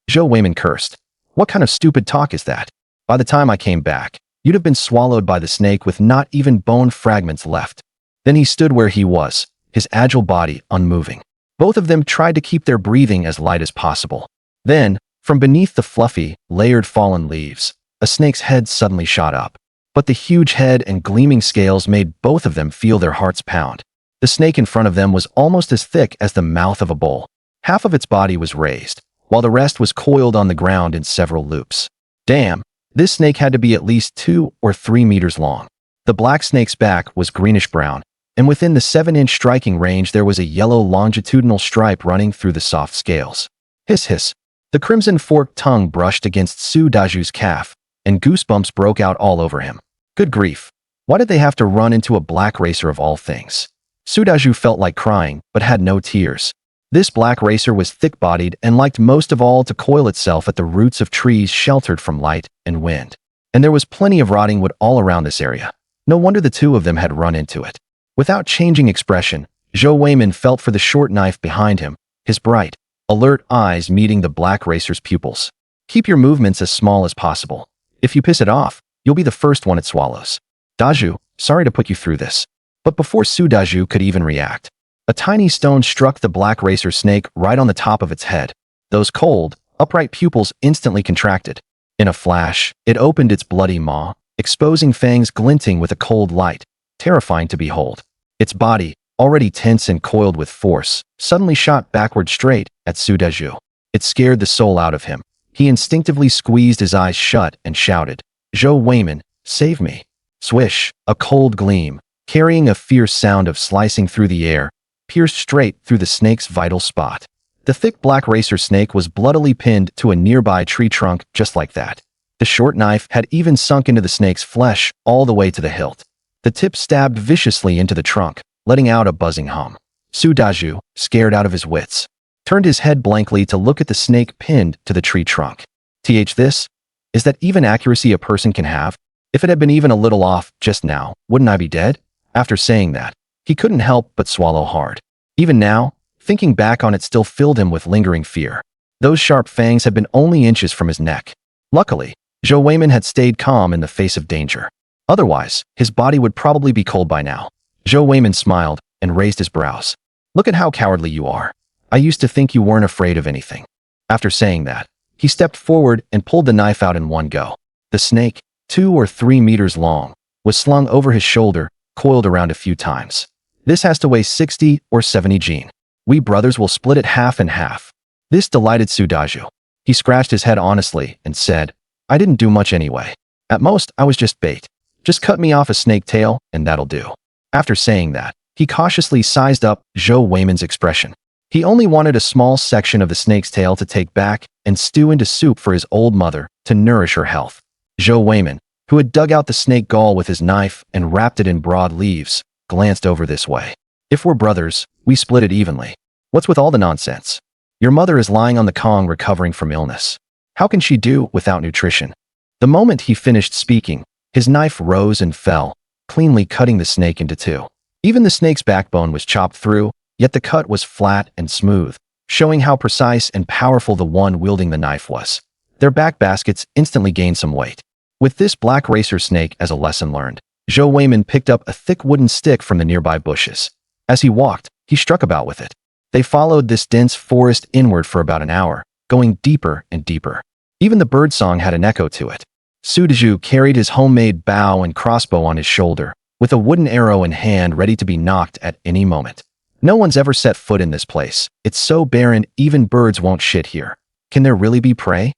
Zhou Weimin cursed. What kind of stupid talk is that? By the time I came back, you'd have been swallowed by the snake with not even bone fragments left. Then he stood where he was, his agile body unmoving. Both of them tried to keep their breathing as light as possible. Then, from beneath the fluffy, layered fallen leaves, a snake's head suddenly shot up. But the huge head and gleaming scales made both of them feel their hearts pound. The snake in front of them was almost as thick as the mouth of a bull. Half of its body was raised, while the rest was coiled on the ground in several loops. Damn, this snake had to be at least 2 or 3 meters long. The black snake's back was greenish-brown, and within the 7-inch striking range there was a yellow longitudinal stripe running through the soft scales. Hiss hiss. The crimson forked tongue brushed against Su Dazhu's calf, and goosebumps broke out all over him. Good grief. Why did they have to run into a black racer of all things? Su Dazhu felt like crying, but had no tears. This black racer was thick-bodied and liked most of all to coil itself at the roots of trees sheltered from light and wind. And there was plenty of rotting wood all around this area. No wonder the two of them had run into it. Without changing expression, Zhou Weimin felt for the short knife behind him, his bright, alert eyes meeting the black racer's pupils. Keep your movements as small as possible. If you piss it off, you'll be the first one it swallows. Dazhu, sorry to put you through this. But before Su Dazhu could even react, a tiny stone struck the black racer snake right on the top of its head. Those cold, upright pupils instantly contracted. In a flash, it opened its bloody maw, exposing fangs glinting with a cold light, terrifying to behold. Its body, already tense and coiled with force, suddenly shot backward straight at Su Dazhu. It scared the soul out of him. He instinctively squeezed his eyes shut and shouted, Zhou Weimin, save me. Swish, a cold gleam, carrying a fierce sound of slicing through the air, pierced straight through the snake's vital spot. The thick black racer snake was bloodily pinned to a nearby tree trunk just like that. The short knife had even sunk into the snake's flesh all the way to the hilt. The tip stabbed viciously into the trunk, letting out a buzzing hum. Su Daju, scared out of his wits, turned his head blankly to look at the snake pinned to the tree trunk. This? Is that even accuracy a person can have? If it had been even a little off just now, wouldn't I be dead? After saying that, he couldn't help but swallow hard. Even now, thinking back on it still filled him with lingering fear. Those sharp fangs had been only inches from his neck. Luckily, Zhou Weimin had stayed calm in the face of danger. Otherwise, his body would probably be cold by now. Zhou Weimin smiled and raised his brows. Look at how cowardly you are. I used to think you weren't afraid of anything. After saying that, he stepped forward and pulled the knife out in one go. The snake, 2 or 3 meters long, was slung over his shoulder, coiled around a few times. This has to weigh 60 or 70 jin. We brothers will split it half and half. This delighted Su Daju. He scratched his head honestly and said, I didn't do much anyway. At most, I was just bait. Just cut me off a snake tail, and that'll do. After saying that, he cautiously sized up Zhou Weimin's expression. He only wanted a small section of the snake's tail to take back and stew into soup for his old mother to nourish her health. Zhou Weimin, who had dug out the snake gall with his knife and wrapped it in broad leaves, glanced over this way. If we're brothers, we split it evenly. What's with all the nonsense? Your mother is lying on the Kong recovering from illness. How can she do without nutrition? The moment he finished speaking, his knife rose and fell, cleanly cutting the snake into 2. Even the snake's backbone was chopped through, yet the cut was flat and smooth, showing how precise and powerful the one wielding the knife was. Their back baskets instantly gained some weight. With this black racer snake as a lesson learned, Zhou Weimin picked up a thick wooden stick from the nearby bushes. As he walked, he struck about with it. They followed this dense forest inward for about an hour, going deeper and deeper. Even the birdsong had an echo to it. Su Daju carried his homemade bow and crossbow on his shoulder, with a wooden arrow in hand ready to be knocked at any moment. No one's ever set foot in this place. It's so barren, even birds won't shit here. Can there really be prey?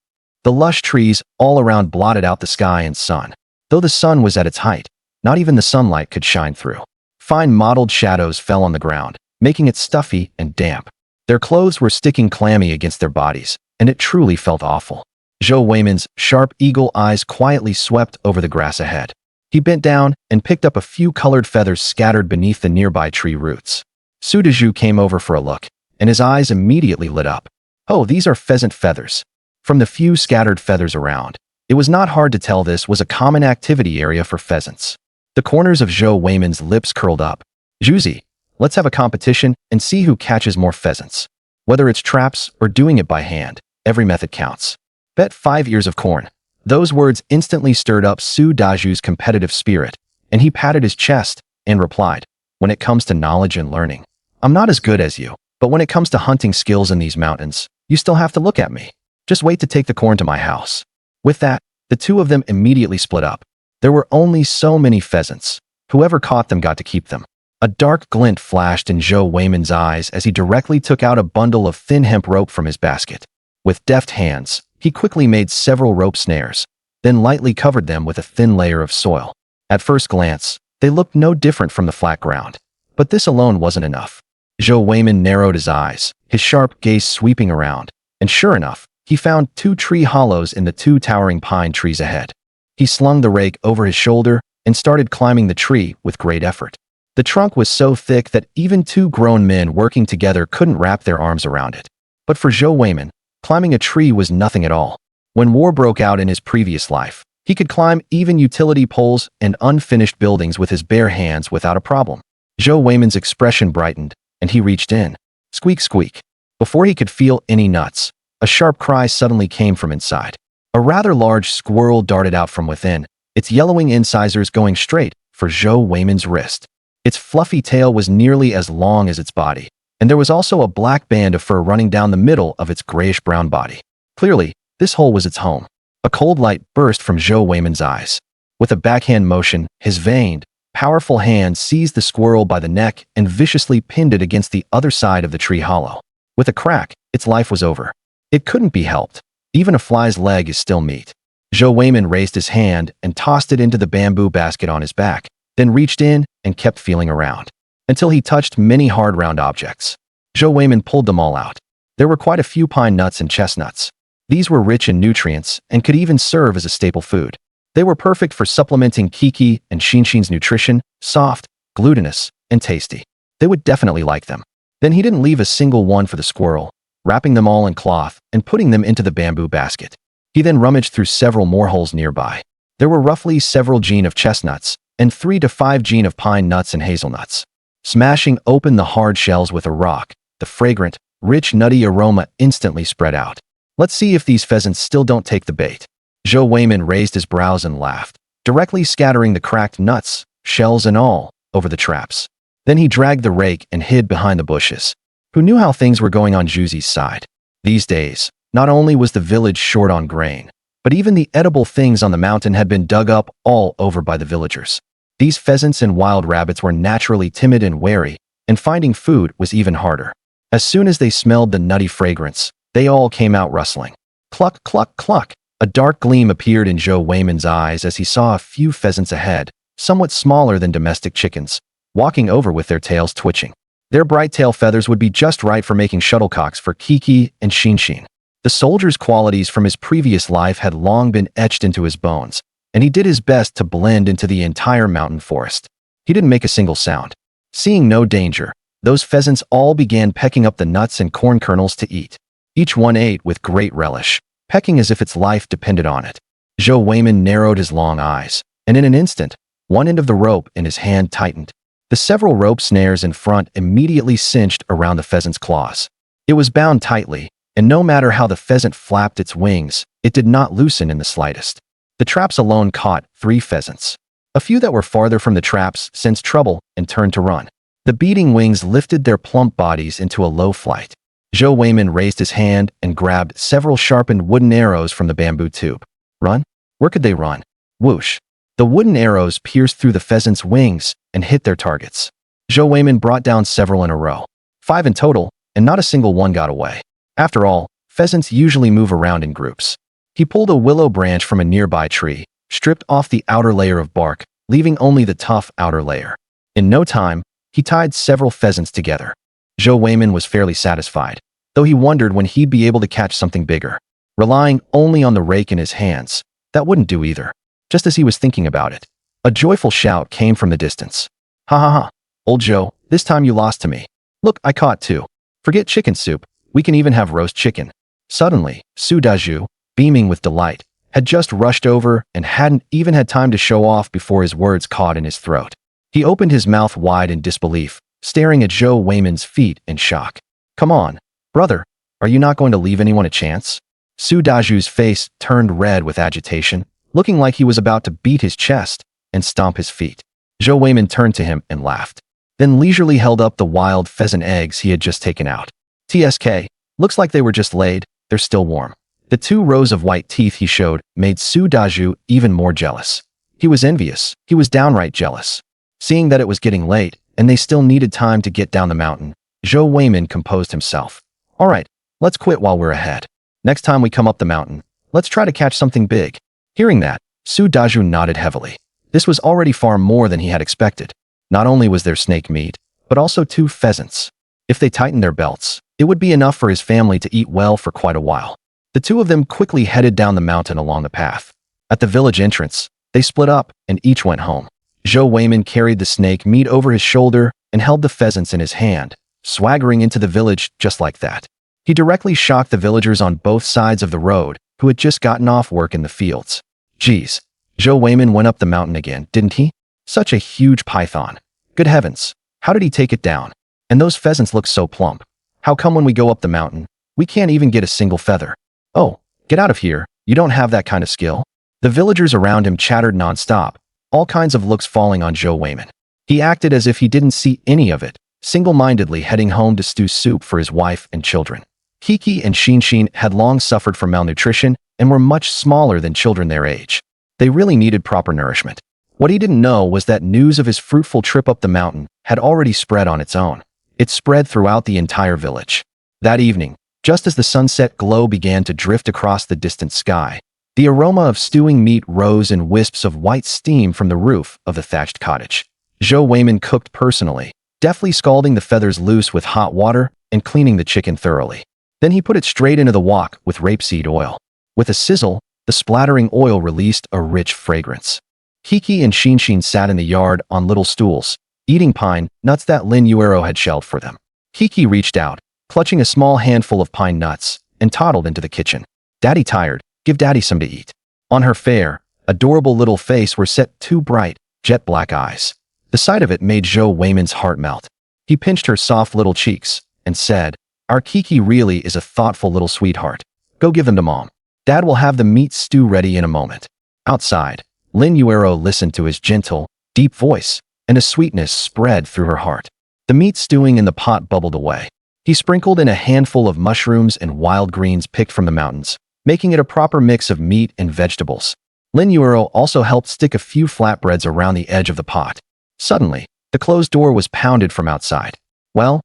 The lush trees all around blotted out the sky and sun. Though the sun was at its height, not even the sunlight could shine through. Fine mottled shadows fell on the ground, making it stuffy and damp. Their clothes were sticking clammy against their bodies, and it truly felt awful. Zhou Weimin's sharp eagle eyes quietly swept over the grass ahead. He bent down and picked up a few colored feathers scattered beneath the nearby tree roots. Su Daju came over for a look, and his eyes immediately lit up. Oh, these are pheasant feathers. From the few scattered feathers around, it was not hard to tell this was a common activity area for pheasants. The corners of Zhou Weimin's lips curled up. Juzi, let's have a competition and see who catches more pheasants. Whether it's traps or doing it by hand, every method counts. Bet 5 ears of corn. Those words instantly stirred up Su Daju's competitive spirit, and he patted his chest and replied, when it comes to knowledge and learning, I'm not as good as you, but when it comes to hunting skills in these mountains, you still have to look at me. Just wait to take the corn to my house. With that, the two of them immediately split up. There were only so many pheasants. Whoever caught them got to keep them. A dark glint flashed in Zhou Weimin's eyes as he directly took out a bundle of thin hemp rope from his basket. With deft hands, he quickly made several rope snares, then lightly covered them with a thin layer of soil. At first glance, they looked no different from the flat ground. But this alone wasn't enough. Zhou Weimin narrowed his eyes, his sharp gaze sweeping around, and sure enough, he found 2 tree hollows in the 2 towering pine trees ahead. He slung the rake over his shoulder and started climbing the tree with great effort. The trunk was so thick that even 2 grown men working together couldn't wrap their arms around it. But for Zhou Weimin, climbing a tree was nothing at all. When war broke out in his previous life, he could climb even utility poles and unfinished buildings with his bare hands without a problem. Zhou Weimin's expression brightened, and he reached in. Squeak, squeak. Before he could feel any nuts, a sharp cry suddenly came from inside. A rather large squirrel darted out from within, its yellowing incisors going straight for Zhou Weimin's wrist. Its fluffy tail was nearly as long as its body, and there was also a black band of fur running down the middle of its grayish-brown body. Clearly, this hole was its home. A cold light burst from Zhou Weimin's eyes. With a backhand motion, his veined, powerful hand seized the squirrel by the neck and viciously pinned it against the other side of the tree hollow. With a crack, its life was over. It couldn't be helped. Even a fly's leg is still meat. Zhou Weimin raised his hand and tossed it into the bamboo basket on his back, then reached in and kept feeling around, until he touched many hard round objects. Zhou Weimin pulled them all out. There were quite a few pine nuts and chestnuts. These were rich in nutrients and could even serve as a staple food. They were perfect for supplementing Kiki and Shinshin's nutrition, soft, glutinous, and tasty. They would definitely like them. Then he didn't leave a single one for the squirrel, wrapping them all in cloth and putting them into the bamboo basket. He then rummaged through several more holes nearby. There were roughly several genes of chestnuts and 3 to 5 genes of pine nuts and hazelnuts. Smashing open the hard shells with a rock, the fragrant, rich nutty aroma instantly spread out. Let's see if these pheasants still don't take the bait. Zhou Weimin raised his brows and laughed, directly scattering the cracked nuts, shells and all, over the traps. Then he dragged the rake and hid behind the bushes. Who knew how things were going on Zhuzi's side? These days, not only was the village short on grain, but even the edible things on the mountain had been dug up all over by the villagers. These pheasants and wild rabbits were naturally timid and wary, and finding food was even harder. As soon as they smelled the nutty fragrance, they all came out rustling. Cluck, cluck, cluck. A dark gleam appeared in Zhou Weimin's eyes as he saw a few pheasants ahead, somewhat smaller than domestic chickens, walking over with their tails twitching. Their bright tail feathers would be just right for making shuttlecocks for Kiki and Shinshin. The soldier's qualities from his previous life had long been etched into his bones, and he did his best to blend into the entire mountain forest. He didn't make a single sound. Seeing no danger, those pheasants all began pecking up the nuts and corn kernels to eat. Each one ate with great relish, pecking as if its life depended on it. Zhou Weimin narrowed his long eyes, and in an instant, one end of the rope in his hand tightened. The several rope snares in front immediately cinched around the pheasant's claws. It was bound tightly, and no matter how the pheasant flapped its wings, it did not loosen in the slightest. The traps alone caught 3 pheasants. A few that were farther from the traps sensed trouble and turned to run. The beating wings lifted their plump bodies into a low flight. Zhou Weimin raised his hand and grabbed several sharpened wooden arrows from the bamboo tube. Run? Where could they run? Whoosh. The wooden arrows pierced through the pheasants' wings and hit their targets. Zhou Weimin brought down several in a row. 5 in total, and not a single one got away. After all, pheasants usually move around in groups. He pulled a willow branch from a nearby tree, stripped off the outer layer of bark, leaving only the tough outer layer. In no time, he tied several pheasants together. Zhou Weimin was fairly satisfied, though he wondered when he'd be able to catch something bigger. Relying only on the rake in his hands, that wouldn't do either. Just as he was thinking about it, a joyful shout came from the distance. Ha ha ha, old Zhou, this time you lost to me. Look, I caught 2. Forget chicken soup, we can even have roast chicken. Suddenly, Su Dazhu, beaming with delight, had just rushed over and hadn't even had time to show off before his words caught in his throat. He opened his mouth wide in disbelief, staring at Zhou Weimin's feet in shock. Come on, brother, are you not going to leave anyone a chance? Su Dazhu's face turned red with agitation, looking like he was about to beat his chest and stomp his feet. Zhou Weimin turned to him and laughed, then leisurely held up the wild pheasant eggs he had just taken out. TSK, looks like they were just laid, they're still warm. The 2 rows of white teeth he showed made Su Dazhu even more jealous. He was envious, he was downright jealous. Seeing that it was getting late, and they still needed time to get down the mountain, Zhou Weimin composed himself. All right, let's quit while we're ahead. Next time we come up the mountain, let's try to catch something big. Hearing that, Su Dazhu nodded heavily. This was already far more than he had expected. Not only was there snake meat, but also 2 pheasants. If they tightened their belts, it would be enough for his family to eat well for quite a while. The 2 of them quickly headed down the mountain along the path. At the village entrance, they split up and each went home. Zhou Weimin carried the snake meat over his shoulder and held the pheasants in his hand, swaggering into the village just like that. He directly shocked the villagers on both sides of the road who had just gotten off work in the fields. Geez, Zhou Weimin went up the mountain again, didn't he? Such a huge python. Good heavens, how did he take it down? And those pheasants look so plump. How come when we go up the mountain, we can't even get a single feather? Oh, get out of here, you don't have that kind of skill. The villagers around him chattered nonstop, all kinds of looks falling on Zhou Weimin. He acted as if he didn't see any of it, single-mindedly heading home to stew soup for his wife and children. Kiki and Shinshin had long suffered from malnutrition and were much smaller than children their age. They really needed proper nourishment. What he didn't know was that news of his fruitful trip up the mountain had already spread on its own. It spread throughout the entire village. That evening, just as the sunset glow began to drift across the distant sky, the aroma of stewing meat rose in wisps of white steam from the roof of the thatched cottage. Zhou Weimin cooked personally, deftly scalding the feathers loose with hot water and cleaning the chicken thoroughly. Then he put it straight into the wok with rapeseed oil. With a sizzle, the splattering oil released a rich fragrance. Kiki and Shinshin sat in the yard on little stools, eating pine nuts that Lin Yuero had shelled for them. Kiki reached out, clutching a small handful of pine nuts, and toddled into the kitchen. "Daddy tired, give Daddy some to eat." On her fair, adorable little face were set two bright, jet-black eyes. The sight of it made Zhou Weimin's heart melt. He pinched her soft little cheeks and said, "Our Kiki really is a thoughtful little sweetheart. Go give them to Mom. Dad will have the meat stew ready in a moment." Outside, Lin Yuero listened to his gentle, deep voice, and a sweetness spread through her heart. The meat stewing in the pot bubbled away. He sprinkled in a handful of mushrooms and wild greens picked from the mountains, making it a proper mix of meat and vegetables. Lin Yuero also helped stick a few flatbreads around the edge of the pot. Suddenly, the closed door was pounded from outside. Well,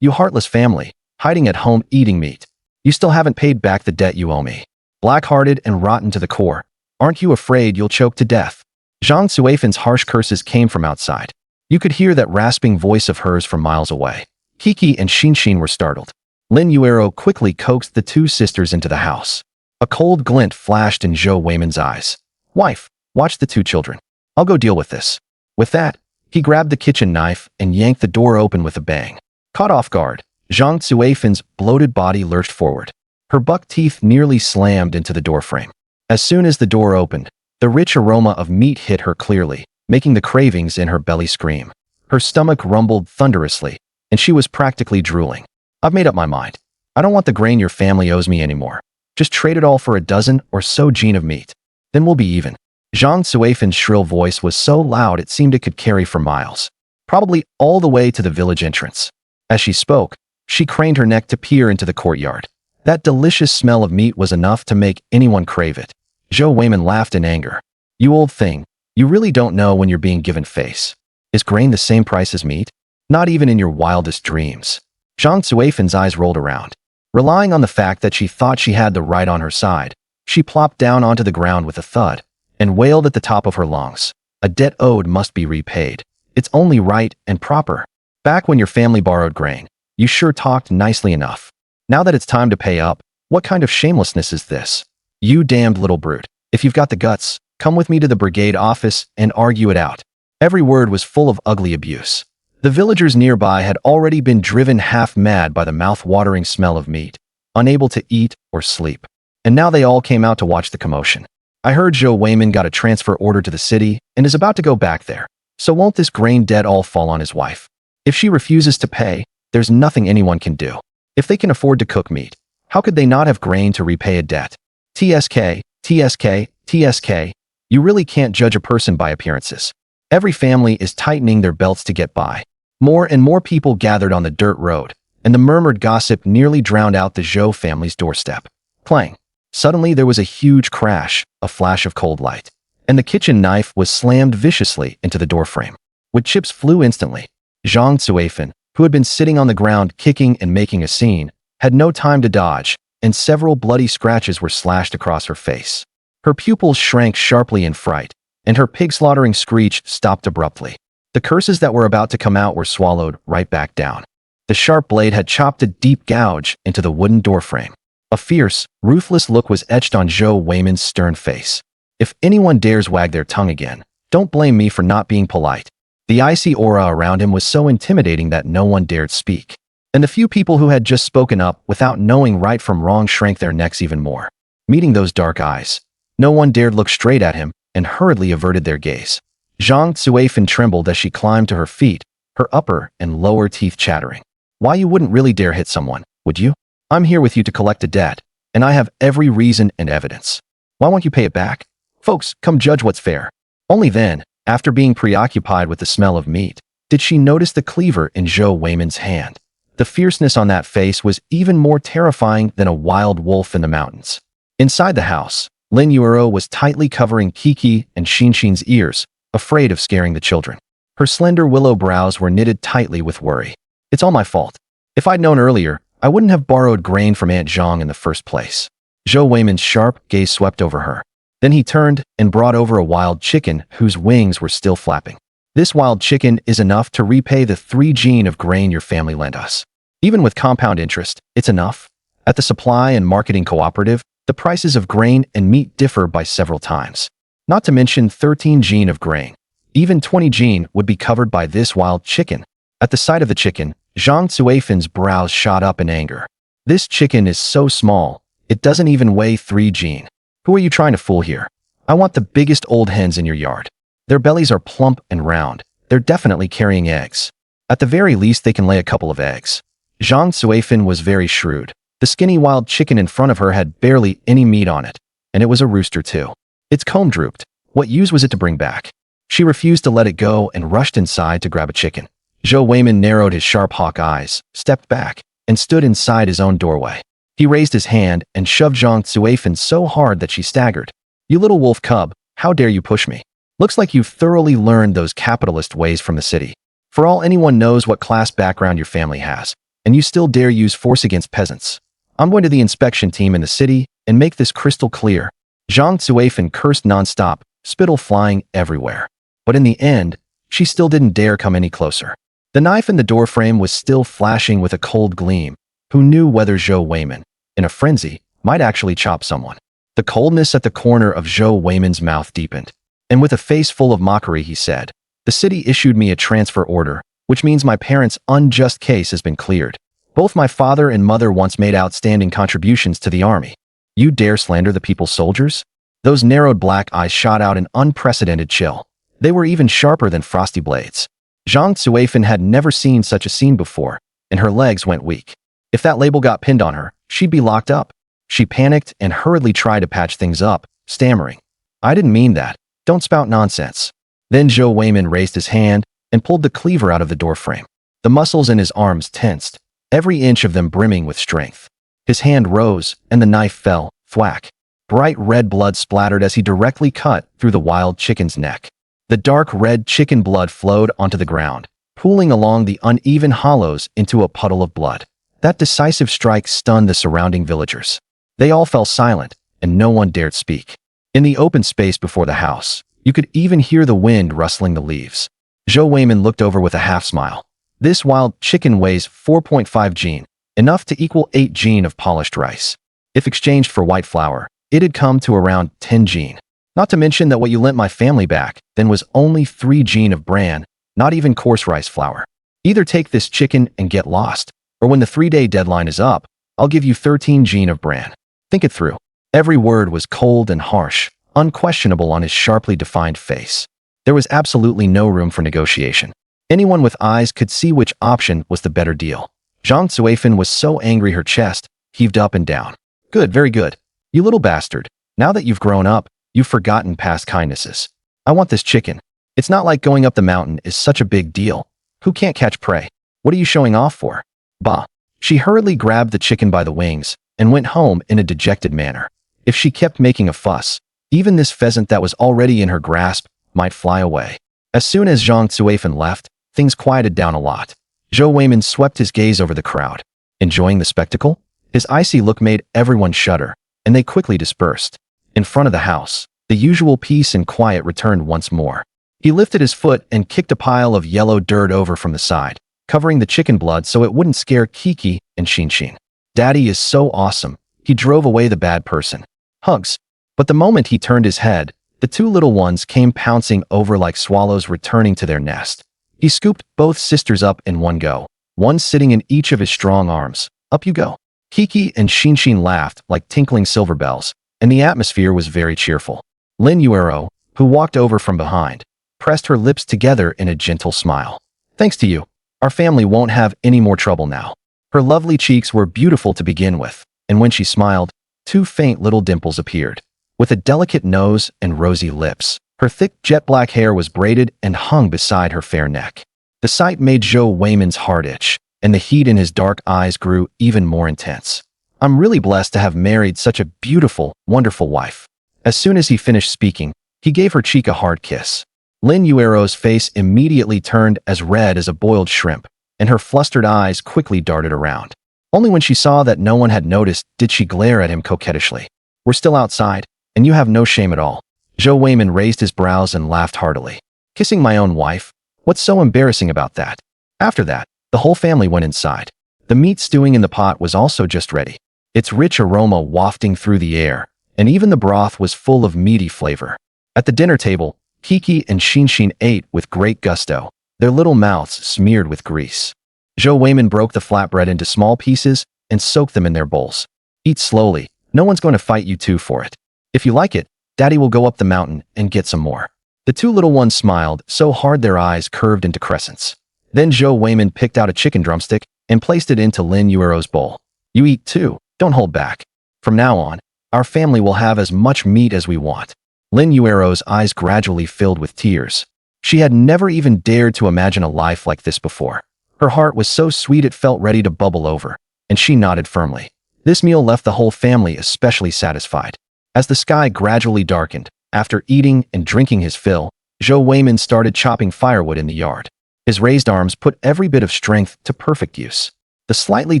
you heartless family, hiding at home eating meat. You still haven't paid back the debt you owe me. Black-hearted and rotten to the core. Aren't you afraid you'll choke to death?" Zhang Suifan's harsh curses came from outside. You could hear that rasping voice of hers from miles away. Kiki and Shinshin were startled. Lin Yuero quickly coaxed the two sisters into the house. A cold glint flashed in Zhou Weimin's eyes. "Wife, watch the two children. I'll go deal with this." With that, he grabbed the kitchen knife and yanked the door open with a bang. Caught off guard, Zhang Suifan's bloated body lurched forward. Her buck teeth nearly slammed into the doorframe. As soon as the door opened, the rich aroma of meat hit her clearly, making the cravings in her belly scream. Her stomach rumbled thunderously, and she was practically drooling. "I've made up my mind. I don't want the grain your family owes me anymore. Just trade it all for a dozen or so gene of meat. Then we'll be even." Zhang Suifan's shrill voice was so loud it seemed it could carry for miles, probably all the way to the village entrance. As she spoke, she craned her neck to peer into the courtyard. That delicious smell of meat was enough to make anyone crave it. Zhou Weimin laughed in anger. "You old thing, you really don't know when you're being given face. Is grain the same price as meat? Not even in your wildest dreams." Zhang Suifan's eyes rolled around. Relying on the fact that she thought she had the right on her side, she plopped down onto the ground with a thud and wailed at the top of her lungs. "A debt owed must be repaid. It's only right and proper. Back when your family borrowed grain, you sure talked nicely enough. Now that it's time to pay up, what kind of shamelessness is this? You damned little brute. If you've got the guts, come with me to the brigade office and argue it out." Every word was full of ugly abuse. The villagers nearby had already been driven half mad by the mouth-watering smell of meat, unable to eat or sleep. And now they all came out to watch the commotion. "I heard Zhou Weimin got a transfer order to the city and is about to go back there. So won't this grain debt all fall on his wife? If she refuses to pay, there's nothing anyone can do. If they can afford to cook meat, how could they not have grain to repay a debt? TSK, TSK, TSK. You really can't judge a person by appearances." Every family is tightening their belts to get by. More and more people gathered on the dirt road, and the murmured gossip nearly drowned out the Zhou family's doorstep. Clang. Suddenly there was a huge crash, a flash of cold light, and the kitchen knife was slammed viciously into the doorframe. With chips flew instantly. Zhang Suifan, who had been sitting on the ground kicking and making a scene, had no time to dodge, and several bloody scratches were slashed across her face. Her pupils shrank sharply in fright, and her pig-slaughtering screech stopped abruptly. The curses that were about to come out were swallowed right back down. The sharp blade had chopped a deep gouge into the wooden doorframe. A fierce, ruthless look was etched on Zhou Weimin's stern face. "If anyone dares wag their tongue again, don't blame me for not being polite." The icy aura around him was so intimidating that no one dared speak. And the few people who had just spoken up without knowing right from wrong shrank their necks even more. Meeting those dark eyes, no one dared look straight at him and hurriedly averted their gaze. Zhang Suifan trembled as she climbed to her feet, her upper and lower teeth chattering. "Why you wouldn't really dare hit someone, would you? I'm here with you to collect a debt, and I have every reason and evidence. Why won't you pay it back? Folks, come judge what's fair." Only then, after being preoccupied with the smell of meat, did she notice the cleaver in Zhou Weimin's hand. The fierceness on that face was even more terrifying than a wild wolf in the mountains. Inside the house, Lin Yuero was tightly covering Kiki and Shinshin's ears, afraid of scaring the children. Her slender willow brows were knitted tightly with worry. "It's all my fault. If I'd known earlier, I wouldn't have borrowed grain from Aunt Zhang in the first place." Zhou Weimin's sharp gaze swept over her. Then he turned and brought over a wild chicken whose wings were still flapping. "This wild chicken is enough to repay the 3 gene of grain your family lent us. Even with compound interest, it's enough. At the supply and marketing cooperative, the prices of grain and meat differ by several times. Not to mention 13 jin of grain. Even 20 jin would be covered by this wild chicken. At the sight of the chicken, Zhang Zuifan's brows shot up in anger. This chicken is so small, it doesn't even weigh 3 jin. Who are you trying to fool here? I want the biggest old hens in your yard. Their bellies are plump and round. They're definitely carrying eggs. At the very least, they can lay a couple of eggs. Zhang Zuifan was very shrewd. The skinny wild chicken in front of her had barely any meat on it, and it was a rooster too. Its comb drooped. What use was it to bring back? She refused to let it go and rushed inside to grab a chicken. Zhou Weimin narrowed his sharp hawk eyes, stepped back, and stood inside his own doorway. He raised his hand and shoved Zhang Zuifan so hard that she staggered. You little wolf cub, how dare you push me? Looks like you've thoroughly learned those capitalist ways from the city. For all anyone knows what class background your family has, and you still dare use force against peasants. I'm going to the inspection team in the city and make this crystal clear. Zhang Zuifan cursed nonstop, spittle flying everywhere. But in the end, she still didn't dare come any closer. The knife in the doorframe was still flashing with a cold gleam. Who knew whether Zhou Weimin, in a frenzy, might actually chop someone? The coldness at the corner of Zhou Weimin's mouth deepened. And with a face full of mockery, he said, "The city issued me a transfer order, which means my parents' unjust case has been cleared. Both my father and mother once made outstanding contributions to the army. You dare slander the people's soldiers?" Those narrowed black eyes shot out an unprecedented chill. They were even sharper than frosty blades. Zhang Zuifan had never seen such a scene before, and her legs went weak. If that label got pinned on her, she'd be locked up. She panicked and hurriedly tried to patch things up, stammering, "I didn't mean that. Don't spout nonsense." Then Zhou Weimin raised his hand and pulled the cleaver out of the doorframe. The muscles in his arms tensed, every inch of them brimming with strength. His hand rose, and the knife fell, thwack. Bright red blood splattered as he directly cut through the wild chicken's neck. The dark red chicken blood flowed onto the ground, pooling along the uneven hollows into a puddle of blood. That decisive strike stunned the surrounding villagers. They all fell silent, and no one dared speak. In the open space before the house, you could even hear the wind rustling the leaves. Zhou Weimin looked over with a half-smile. This wild chicken weighs 4.5 jin, enough to equal 8 jin of polished rice. If exchanged for white flour, it'd come to around 10 jin. Not to mention that what you lent my family back then was only 3 jin of bran, not even coarse rice flour. Either take this chicken and get lost, or when the 3-day deadline is up, I'll give you 13 jin of bran. Think it through. Every word was cold and harsh, unquestionable on his sharply defined face. There was absolutely no room for negotiation. Anyone with eyes could see which option was the better deal. Zhang Zuifan was so angry her chest heaved up and down. Good, very good. You little bastard. Now that you've grown up, you've forgotten past kindnesses. I want this chicken. It's not like going up the mountain is such a big deal. Who can't catch prey? What are you showing off for? Bah. She hurriedly grabbed the chicken by the wings and went home in a dejected manner. If she kept making a fuss, even this pheasant that was already in her grasp might fly away. As soon as Zhang Zuifan left, things quieted down a lot. Zhou Weimin swept his gaze over the crowd. Enjoying the spectacle? His icy look made everyone shudder, and they quickly dispersed. In front of the house, the usual peace and quiet returned once more. He lifted his foot and kicked a pile of yellow dirt over from the side, covering the chicken blood so it wouldn't scare Kiki and Shinshin. Daddy is so awesome. He drove away the bad person. Hugs. But the moment he turned his head, the 2 little ones came pouncing over like swallows returning to their nest. He scooped both sisters up in one go, one sitting in each of his strong arms. Up you go. Kiki and Shinshin laughed like tinkling silver bells, and the atmosphere was very cheerful. Lin Yuero, who walked over from behind, pressed her lips together in a gentle smile. Thanks to you, our family won't have any more trouble now. Her lovely cheeks were beautiful to begin with, and when she smiled, 2 faint little dimples appeared. With a delicate nose and rosy lips, her thick jet-black hair was braided and hung beside her fair neck. The sight made Zhou Weimin's heart itch, and the heat in his dark eyes grew even more intense. I'm really blessed to have married such a beautiful, wonderful wife. As soon as he finished speaking, he gave her cheek a hard kiss. Lin Yuero's face immediately turned as red as a boiled shrimp, and her flustered eyes quickly darted around. Only when she saw that no one had noticed did she glare at him coquettishly. We're still outside, and you have no shame at all. Zhou Weimin raised his brows and laughed heartily. Kissing my own wife? What's so embarrassing about that? After that, the whole family went inside. The meat stewing in the pot was also just ready. its rich aroma wafting through the air, and even the broth was full of meaty flavor. At the dinner table, Kiki and Xinshin ate with great gusto, their little mouths smeared with grease. Zhou Weimin broke the flatbread into small pieces and soaked them in their bowls. Eat slowly, no one's going to fight you two for it. If you like it, Daddy will go up the mountain and get some more. The two little ones smiled so hard their eyes curved into crescents. Then Zhou Weimin picked out a chicken drumstick and placed it into Lin Yuero's bowl. You eat too, don't hold back. From now on, our family will have as much meat as we want. Lin Yuero's eyes gradually filled with tears. She had never even dared to imagine a life like this before. Her heart was so sweet it felt ready to bubble over, and she nodded firmly. This meal left the whole family especially satisfied. As the sky gradually darkened, after eating and drinking his fill, Zhou Weimin started chopping firewood in the yard. His raised arms put every bit of strength to perfect use. The slightly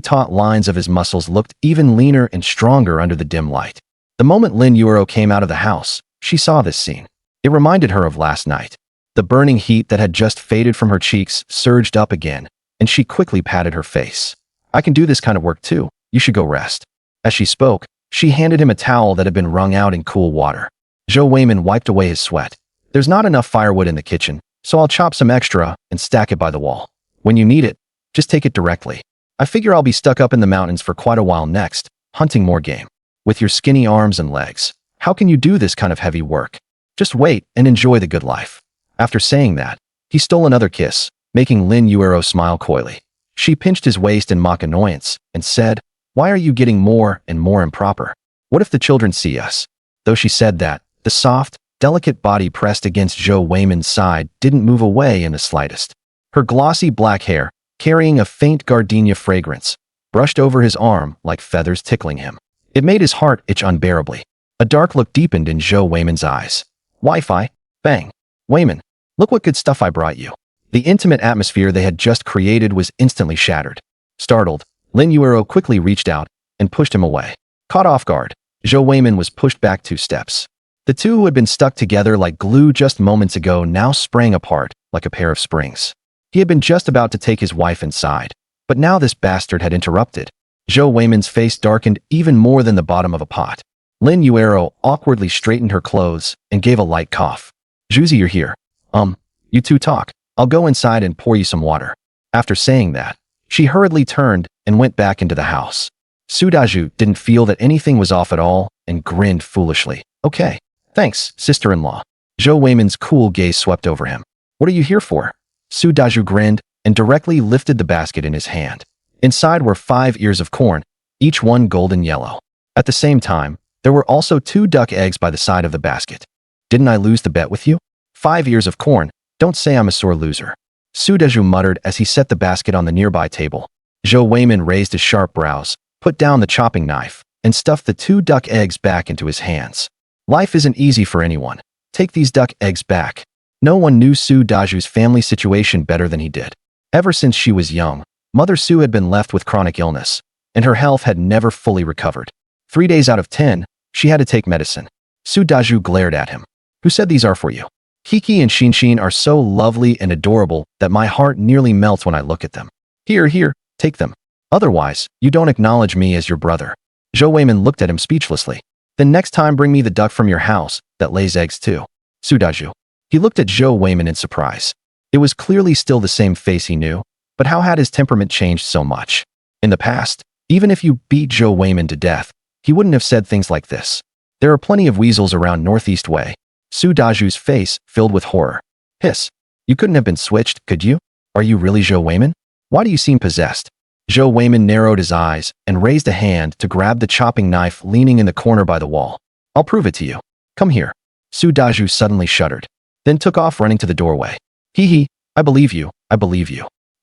taut lines of his muscles looked even leaner and stronger under the dim light. The moment Lin Yuero came out of the house, she saw this scene. It reminded her of last night. The burning heat that had just faded from her cheeks surged up again, and she quickly patted her face. I can do this kind of work too. You should go rest. As she spoke, she handed him a towel that had been wrung out in cool water. Zhou Weimin wiped away his sweat. There's not enough firewood in the kitchen, so I'll chop some extra and stack it by the wall. When you need it, just take it directly. I figure I'll be stuck up in the mountains for quite a while next, hunting more game. With your skinny arms and legs, how can you do this kind of heavy work? Just wait and enjoy the good life. After saying that, he stole another kiss, making Lin Yuero smile coyly. She pinched his waist in mock annoyance and said, "Why are you getting more and more improper? What if the children see us?" Though she said that, the soft, delicate body pressed against Zhou Weimin's side didn't move away in the slightest. Her glossy black hair, carrying a faint gardenia fragrance, brushed over his arm like feathers tickling him. It made his heart itch unbearably. A dark look deepened in Zhou Weimin's eyes. Wi-Fi? Bang. Weimin, look what good stuff I brought you. The intimate atmosphere they had just created was instantly shattered. Startled, Lin Yuero quickly reached out and pushed him away. Caught off guard, Zhou Weimin was pushed back 2 steps. The two who had been stuck together like glue just moments ago now sprang apart like a pair of springs. He had been just about to take his wife inside, but now this bastard had interrupted. Zhou Weimin's face darkened even more than the bottom of a pot. Lin Yuero awkwardly straightened her clothes and gave a light cough. Zhuzi, you're here. You two talk. I'll go inside and pour you some water. After saying that, she hurriedly turned and went back into the house. Su Dazhu didn't feel that anything was off at all and grinned foolishly. Okay, thanks, sister-in-law. Zhou Weimin's cool gaze swept over him. What are you here for? Su Dazhu grinned and directly lifted the basket in his hand. Inside were 5 ears of corn, each one golden yellow. At the same time, there were also 2 duck eggs by the side of the basket. Didn't I lose the bet with you? 5 ears of corn. Don't say I'm a sore loser. Su Dazhu muttered as he set the basket on the nearby table. Zhou Weimin raised his sharp brows, put down the chopping knife, and stuffed the 2 duck eggs back into his hands. Life isn't easy for anyone. Take these duck eggs back. No one knew Su Dazhu's family situation better than he did. Ever since she was young, Mother Su had been left with chronic illness, and her health had never fully recovered. 3 days out of 10, she had to take medicine. Su Dazhu glared at him. Who said these are for you? Kiki and Xinshin are so lovely and adorable that my heart nearly melts when I look at them. Here, take them. Otherwise, you don't acknowledge me as your brother. Zhou Weimin looked at him speechlessly. Then next time bring me the duck from your house that lays eggs too. Su Dazhu. He looked at Zhou Weimin in surprise. It was clearly still the same face he knew, but how had his temperament changed so much? In the past, even if you beat Zhou Weimin to death, he wouldn't have said things like this. There are plenty of weasels around Northeast Way. Su Dazhu's face filled with horror. Hiss. You couldn't have been switched, could you? Are you really Zhou Weimin? Why do you seem possessed? Zhou Weimin narrowed his eyes and raised a hand to grab the chopping knife leaning in the corner by the wall. I'll prove it to you. Come here. Su Dazhu suddenly shuddered, then took off running to the doorway. Hee, I believe you.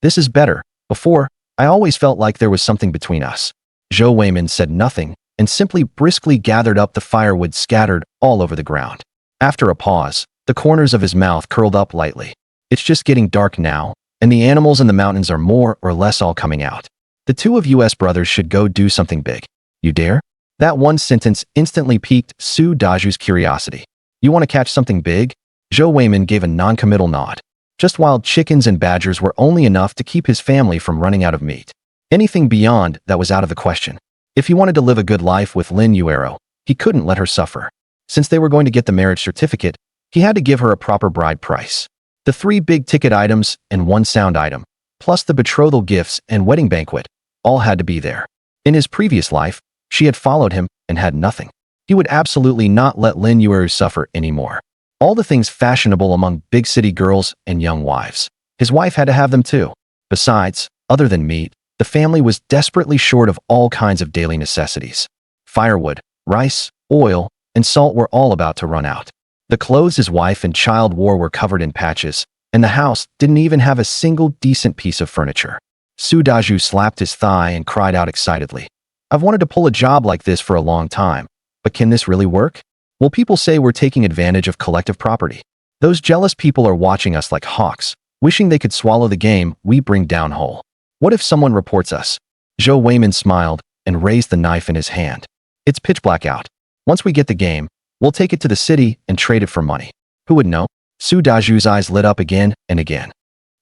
This is better. Before, I always felt like there was something between us. Zhou Weimin said nothing and simply briskly gathered up the firewood scattered all over the ground. After a pause, the corners of his mouth curled up lightly. It's just getting dark now, and the animals in the mountains are more or less all coming out. The 2 of US brothers should go do something big. You dare? That one sentence instantly piqued Su Dazhu's curiosity. You want to catch something big? Zhou Weimin gave a non-committal nod. Just wild chickens and badgers were only enough to keep his family from running out of meat. Anything beyond that was out of the question. If he wanted to live a good life with Lin Yuero, he couldn't let her suffer. Since they were going to get the marriage certificate, he had to give her a proper bride price. The 3 big-ticket items and 1 sound item, plus the betrothal gifts and wedding banquet, all had to be there. In his previous life, she had followed him and had nothing. He would absolutely not let Lin Yuero suffer anymore. All the things fashionable among big city girls and young wives. His wife had to have them too. Besides, other than meat, the family was desperately short of all kinds of daily necessities. Firewood, rice, oil, and salt were all about to run out. The clothes his wife and child wore were covered in patches, and the house didn't even have a single decent piece of furniture. Su Daju slapped his thigh and cried out excitedly. I've wanted to pull a job like this for a long time, but can this really work? Will people say we're taking advantage of collective property? Those jealous people are watching us like hawks, wishing they could swallow the game we bring down whole. What if someone reports us? Zhou Weimin smiled and raised the knife in his hand. It's pitch black out. Once we get the game, we'll take it to the city and trade it for money. Who would know? Su Daju's eyes lit up again and again.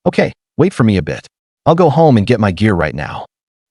Okay, wait for me a bit. I'll go home and get my gear right now.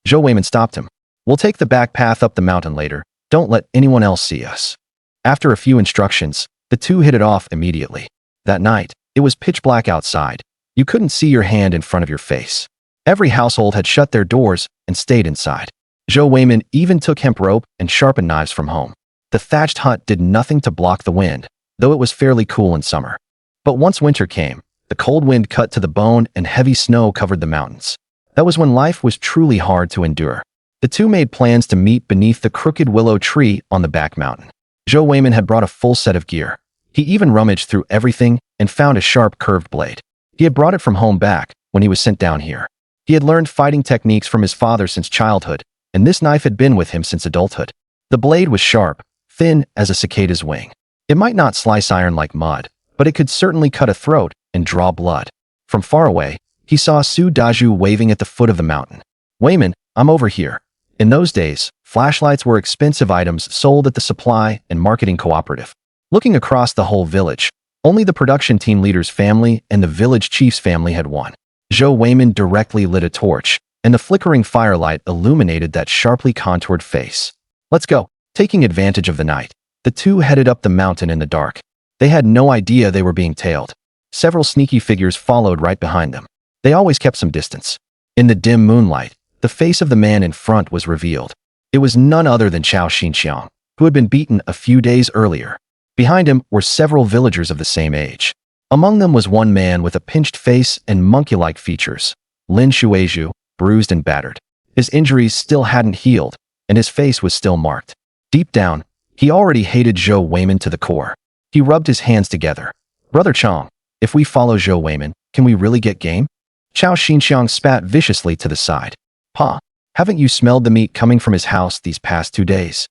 Zhou Weimin stopped him. We'll take the back path up the mountain later. Don't let anyone else see us. After a few instructions, the two hit it off immediately. That night, it was pitch black outside. You couldn't see your hand in front of your face. Every household had shut their doors and stayed inside. Zhou Weimin even took hemp rope and sharpened knives from home. The thatched hut did nothing to block the wind, though it was fairly cool in summer. But once winter came, the cold wind cut to the bone and heavy snow covered the mountains. That was when life was truly hard to endure. The two made plans to meet beneath the crooked willow tree on the back mountain. Zhou Weimin had brought a full set of gear. He even rummaged through everything and found a sharp curved blade. He had brought it from home back when he was sent down here. He had learned fighting techniques from his father since childhood, and this knife had been with him since adulthood. The blade was sharp, thin as a cicada's wing. It might not slice iron like mud, but it could certainly cut a throat and draw blood. From far away, he saw Su Daju waving at the foot of the mountain. Weimin, I'm over here. In those days, flashlights were expensive items sold at the supply and marketing cooperative. Looking across the whole village, only the production team leader's family and the village chief's family had won. Zhou Weimin directly lit a torch, and the flickering firelight illuminated that sharply contoured face. Let's go. Taking advantage of the night, the two headed up the mountain in the dark. They had no idea they were being tailed. Several sneaky figures followed right behind them. They always kept some distance. In the dim moonlight, the face of the man in front was revealed. It was none other than Chao Xinxiang, who had been beaten a few days earlier. Behind him were several villagers of the same age. Among them was one man with a pinched face and monkey-like features, Lin Shuizhu, bruised and battered. His injuries still hadn't healed, and his face was still marked. Deep down, he already hated Zhou Weimin to the core. He rubbed his hands together. Brother Chang, if we follow Zhou Weimin, can we really get game? Chao Xinxiang spat viciously to the side. Pa, haven't you smelled the meat coming from his house these past 2 days?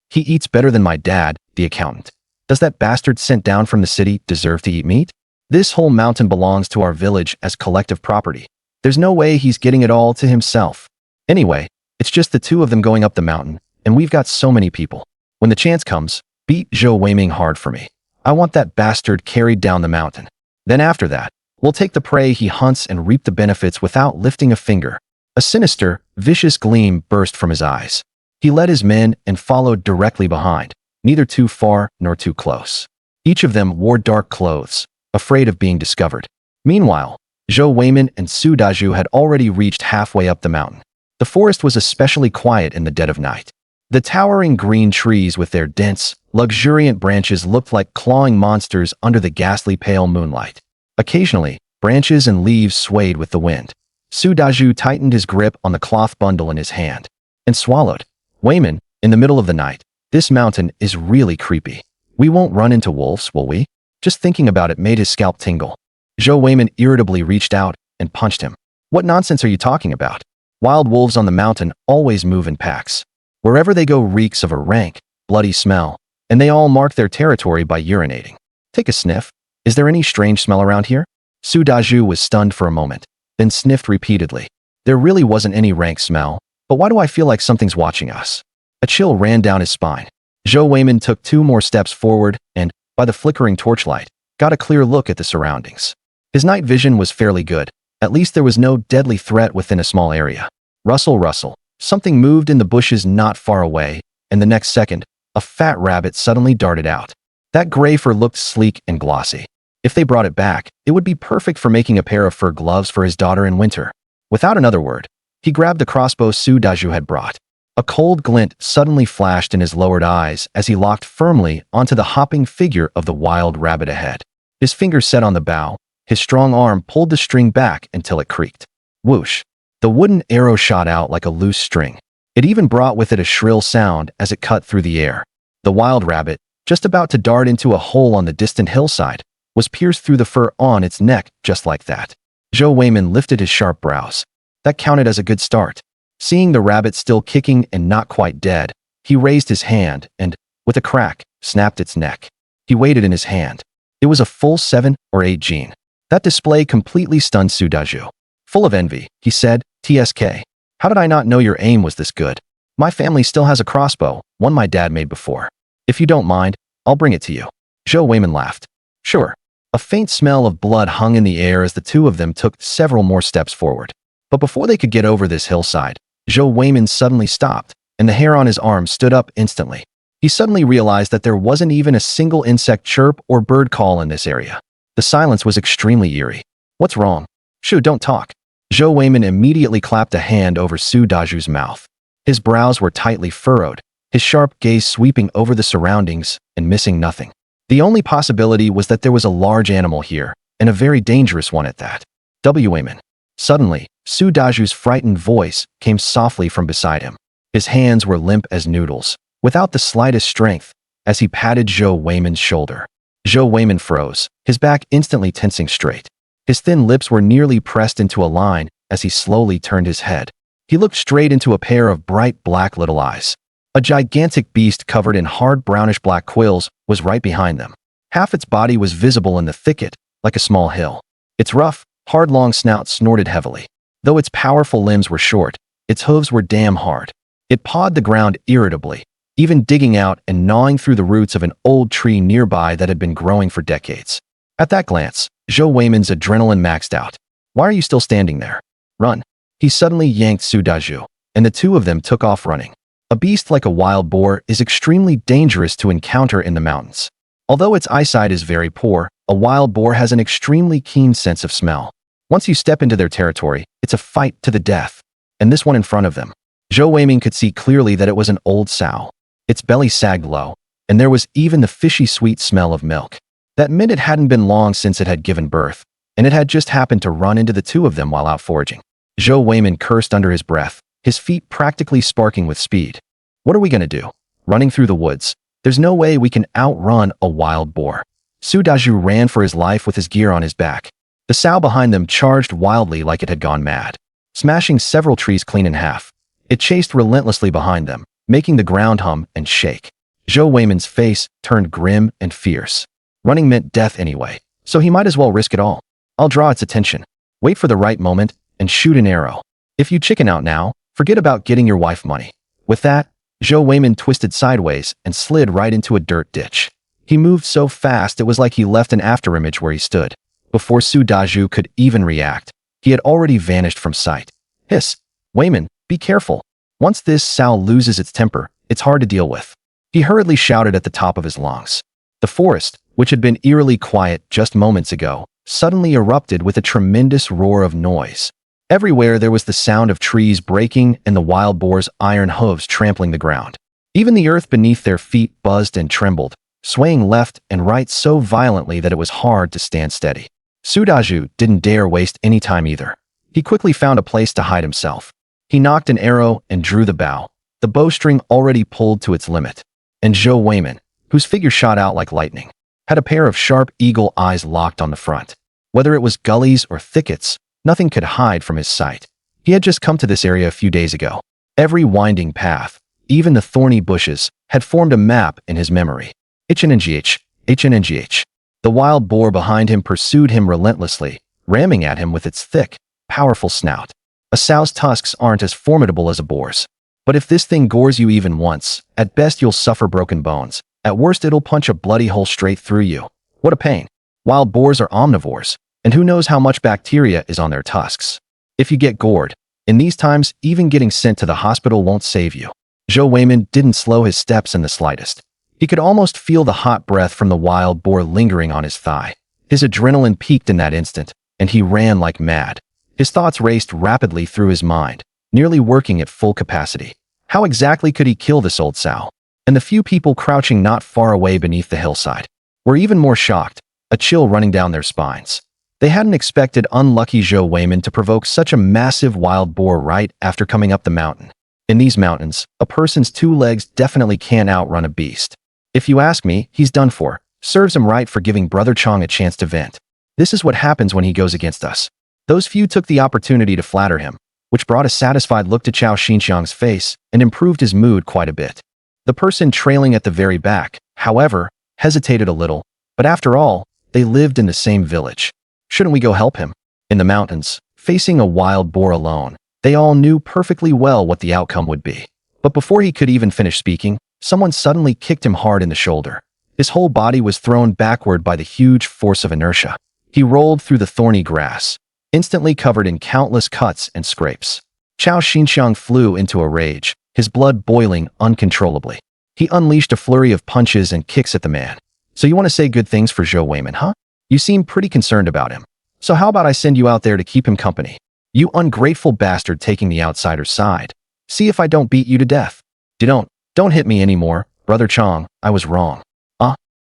He eats better than my dad, the accountant. Does that bastard sent down from the city deserve to eat meat? This whole mountain belongs to our village as collective property. There's no way he's getting it all to himself. Anyway, it's just the two of them going up the mountain, and we've got so many people. When the chance comes, beat Zhou Weimin hard for me. I want that bastard carried down the mountain. Then after that, we'll take the prey he hunts and reap the benefits without lifting a finger. A sinister, vicious gleam burst from his eyes. He led his men and followed directly behind, neither too far nor too close. Each of them wore dark clothes, afraid of being discovered. Meanwhile, Zhou Weimin and Su Daju had already reached halfway up the mountain. The forest was especially quiet in the dead of night. The towering green trees with their dense, luxuriant branches looked like clawing monsters under the ghastly pale moonlight. Occasionally, branches and leaves swayed with the wind. Su Daju tightened his grip on the cloth bundle in his hand and swallowed. Weimin, in the middle of the night, this mountain is really creepy. We won't run into wolves, will we? Just thinking about it made his scalp tingle. Zhou Weimin irritably reached out and punched him. What nonsense are you talking about? Wild wolves on the mountain always move in packs. Wherever they go reeks of a rank, bloody smell, and they all mark their territory by urinating. Take a sniff. Is there any strange smell around here? Su Daju was stunned for a moment, then sniffed repeatedly. There really wasn't any rank smell, but why do I feel like something's watching us? A chill ran down his spine. Zhou Weimin took 2 more steps forward and, by the flickering torchlight, got a clear look at the surroundings. His night vision was fairly good. At least there was no deadly threat within a small area. Rustle, rustle. Something moved in the bushes not far away, and the next second, a fat rabbit suddenly darted out. That gray fur looked sleek and glossy. If they brought it back, it would be perfect for making a pair of fur gloves for his daughter in winter. Without another word, he grabbed the crossbow Su Dazhu had brought. A cold glint suddenly flashed in his lowered eyes as he locked firmly onto the hopping figure of the wild rabbit ahead. His fingers set on the bow, his strong arm pulled the string back until it creaked. Whoosh! The wooden arrow shot out like a loose string. It even brought with it a shrill sound as it cut through the air. The wild rabbit, just about to dart into a hole on the distant hillside, was pierced through the fur on its neck just like that. Zhou Weimin lifted his sharp brows. That counted as a good start. Seeing the rabbit still kicking and not quite dead, he raised his hand and, with a crack, snapped its neck. He weighed it in his hand. It was a full 7 or 8 gene. That display completely stunned Su Dazhu. Full of envy, he said, "TSK. How did I not know your aim was this good? My family still has a crossbow, one my dad made before. If you don't mind, I'll bring it to you." Zhou Weimin laughed. "Sure." A faint smell of blood hung in the air as the two of them took several more steps forward. But before they could get over this hillside, Zhou Weimin suddenly stopped, and the hair on his arm stood up instantly. He suddenly realized that there wasn't even a single insect chirp or bird call in this area. The silence was extremely eerie. "What's wrong?" "Shu, don't talk." Zhou Weimin immediately clapped a hand over Su Dazhu's mouth. His brows were tightly furrowed, his sharp gaze sweeping over the surroundings and missing nothing. The only possibility was that there was a large animal here, and a very dangerous one at that. "W. Weimin." Suddenly, Su Dazhu's frightened voice came softly from beside him. His hands were limp as noodles, without the slightest strength, as he patted Zhou Weimin's shoulder. Zhou Weimin froze, his back instantly tensing straight. His thin lips were nearly pressed into a line as he slowly turned his head. He looked straight into a pair of bright black little eyes. A gigantic beast covered in hard brownish-black quills was right behind them. Half its body was visible in the thicket, like a small hill. Its rough, hard long snout snorted heavily. Though its powerful limbs were short, its hooves were damn hard. It pawed the ground irritably, even digging out and gnawing through the roots of an old tree nearby that had been growing for decades. At that glance, Zhou Weimin's adrenaline maxed out. "Why are you still standing there? Run." He suddenly yanked Su Dazhu, and the two of them took off running. A beast like a wild boar is extremely dangerous to encounter in the mountains. Although its eyesight is very poor, a wild boar has an extremely keen sense of smell. Once you step into their territory, it's a fight to the death. And this one in front of them. Zhou Weimin could see clearly that it was an old sow. Its belly sagged low, and there was even the fishy sweet smell of milk. That meant it hadn't been long since it had given birth, and it had just happened to run into the two of them while out foraging. Zhou Weimin cursed under his breath, his feet practically sparking with speed. "What are we going to do? Running through the woods? There's no way we can outrun a wild boar." Su Dazhu ran for his life with his gear on his back. The sow behind them charged wildly like it had gone mad, smashing several trees clean in half. It chased relentlessly behind them, making the ground hum and shake. Zhou Weimin's face turned grim and fierce. Running meant death anyway, so he might as well risk it all. "I'll draw its attention. Wait for the right moment and shoot an arrow. If you chicken out now, forget about getting your wife money." With that, Zhou Weimin twisted sideways and slid right into a dirt ditch. He moved so fast it was like he left an afterimage where he stood. Before Su Dazhu could even react, he had already vanished from sight. "Hiss! Weimin, be careful. Once this sow loses its temper, it's hard to deal with." He hurriedly shouted at the top of his lungs. The forest, which had been eerily quiet just moments ago, suddenly erupted with a tremendous roar of noise. Everywhere there was the sound of trees breaking and the wild boar's iron hooves trampling the ground. Even the earth beneath their feet buzzed and trembled, swaying left and right so violently that it was hard to stand steady. Su Dazhu didn't dare waste any time either. He quickly found a place to hide himself. He knocked an arrow and drew the bow, the bowstring already pulled to its limit. And Zhou Weimin, whose figure shot out like lightning, had a pair of sharp eagle eyes locked on the front. Whether it was gullies or thickets, nothing could hide from his sight. He had just come to this area a few days ago. Every winding path, even the thorny bushes, had formed a map in his memory. HNNGH, HNNGH. The wild boar behind him pursued him relentlessly, ramming at him with its thick, powerful snout. A sow's tusks aren't as formidable as a boar's. But if this thing gores you even once, at best you'll suffer broken bones. At worst it'll punch a bloody hole straight through you. What a pain. Wild boars are omnivores, and who knows how much bacteria is on their tusks. If you get gored, In these times, even getting sent to the hospital won't save you. Zhou Weimin didn't slow his steps in the slightest. He could almost feel the hot breath from the wild boar lingering on his thigh. His adrenaline peaked in that instant, and he ran like mad. His thoughts raced rapidly through his mind, nearly working at full capacity. How exactly could he kill this old sow? And the few people crouching not far away beneath the hillside were even more shocked, a chill running down their spines. They hadn't expected unlucky Zhou Weimin to provoke such a massive wild boar right after coming up the mountain. In these mountains, a person's 2 legs definitely can't outrun a beast. If you ask me, he's done for. Serves him right for giving Brother Chong a chance to vent. This is what happens when he goes against us. Those few took the opportunity to flatter him, which brought a satisfied look to Chao Xinxiang's face and improved his mood quite a bit. The person trailing at the very back, however, hesitated a little, but after all, they lived in the same village. Shouldn't we go help him? In the mountains, facing a wild boar alone, they all knew perfectly well what the outcome would be. But before he could even finish speaking, someone suddenly kicked him hard in the shoulder. His whole body was thrown backward by the huge force of inertia. He rolled through the thorny grass, instantly covered in countless cuts and scrapes. Chao Xinxiang flew into a rage, his blood boiling uncontrollably. He unleashed a flurry of punches and kicks at the man. So you want to say good things for Zhou Weimin, huh? You seem pretty concerned about him. So how about I send you out there to keep him company? You ungrateful bastard taking the outsider's side. See if I don't beat you to death. Don't hit me anymore, Brother Chong, I was wrong.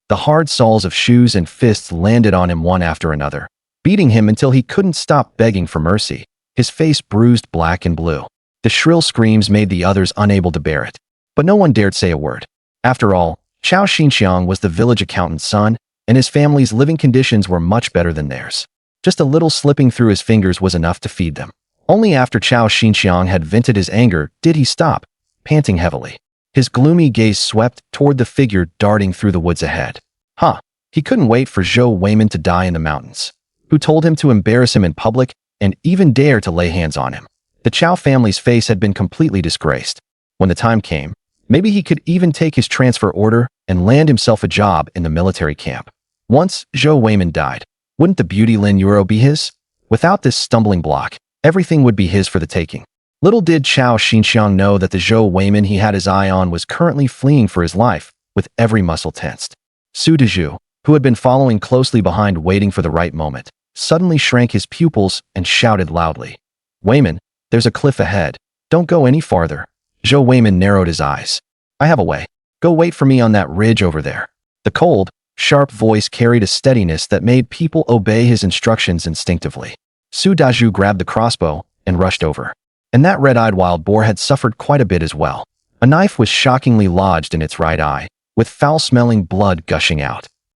The hard soles of shoes and fists landed on him one after another, beating him until he couldn't stop begging for mercy, his face bruised black and blue. The shrill screams made the others unable to bear it, but no one dared say a word. After all, Chao Xinxiang was the village accountant's son, and his family's living conditions were much better than theirs. Just a little slipping through his fingers was enough to feed them. Only after Chao Xinxiang had vented his anger did he stop, panting heavily. His gloomy gaze swept toward the figure darting through the woods ahead. He couldn't wait for Zhou Weimin to die in the mountains. Who told him to embarrass him in public and even dare to lay hands on him? The Chao family's face had been completely disgraced. When the time came, maybe he could even take his transfer order and land himself a job in the military camp. Once Zhou Weimin died, wouldn't the beauty Lin Euro be his? Without this stumbling block, everything would be his for the taking. Little did Chao Xinxiang know that the Zhou Weimin he had his eye on was currently fleeing for his life, with every muscle tensed. Su Dezhu, who had been following closely behind waiting for the right moment, suddenly shrank his pupils and shouted loudly. Weimin, there's a cliff ahead. Don't go any farther. Zhou Weimin narrowed his eyes. I have a way. Go wait for me on that ridge over there. The cold, sharp voice carried a steadiness that made people obey his instructions instinctively. Su Dezhu grabbed the crossbow and rushed over. And that red-eyed wild boar had suffered quite a bit as well. A knife was shockingly lodged in its right eye, with foul-smelling blood gushing out.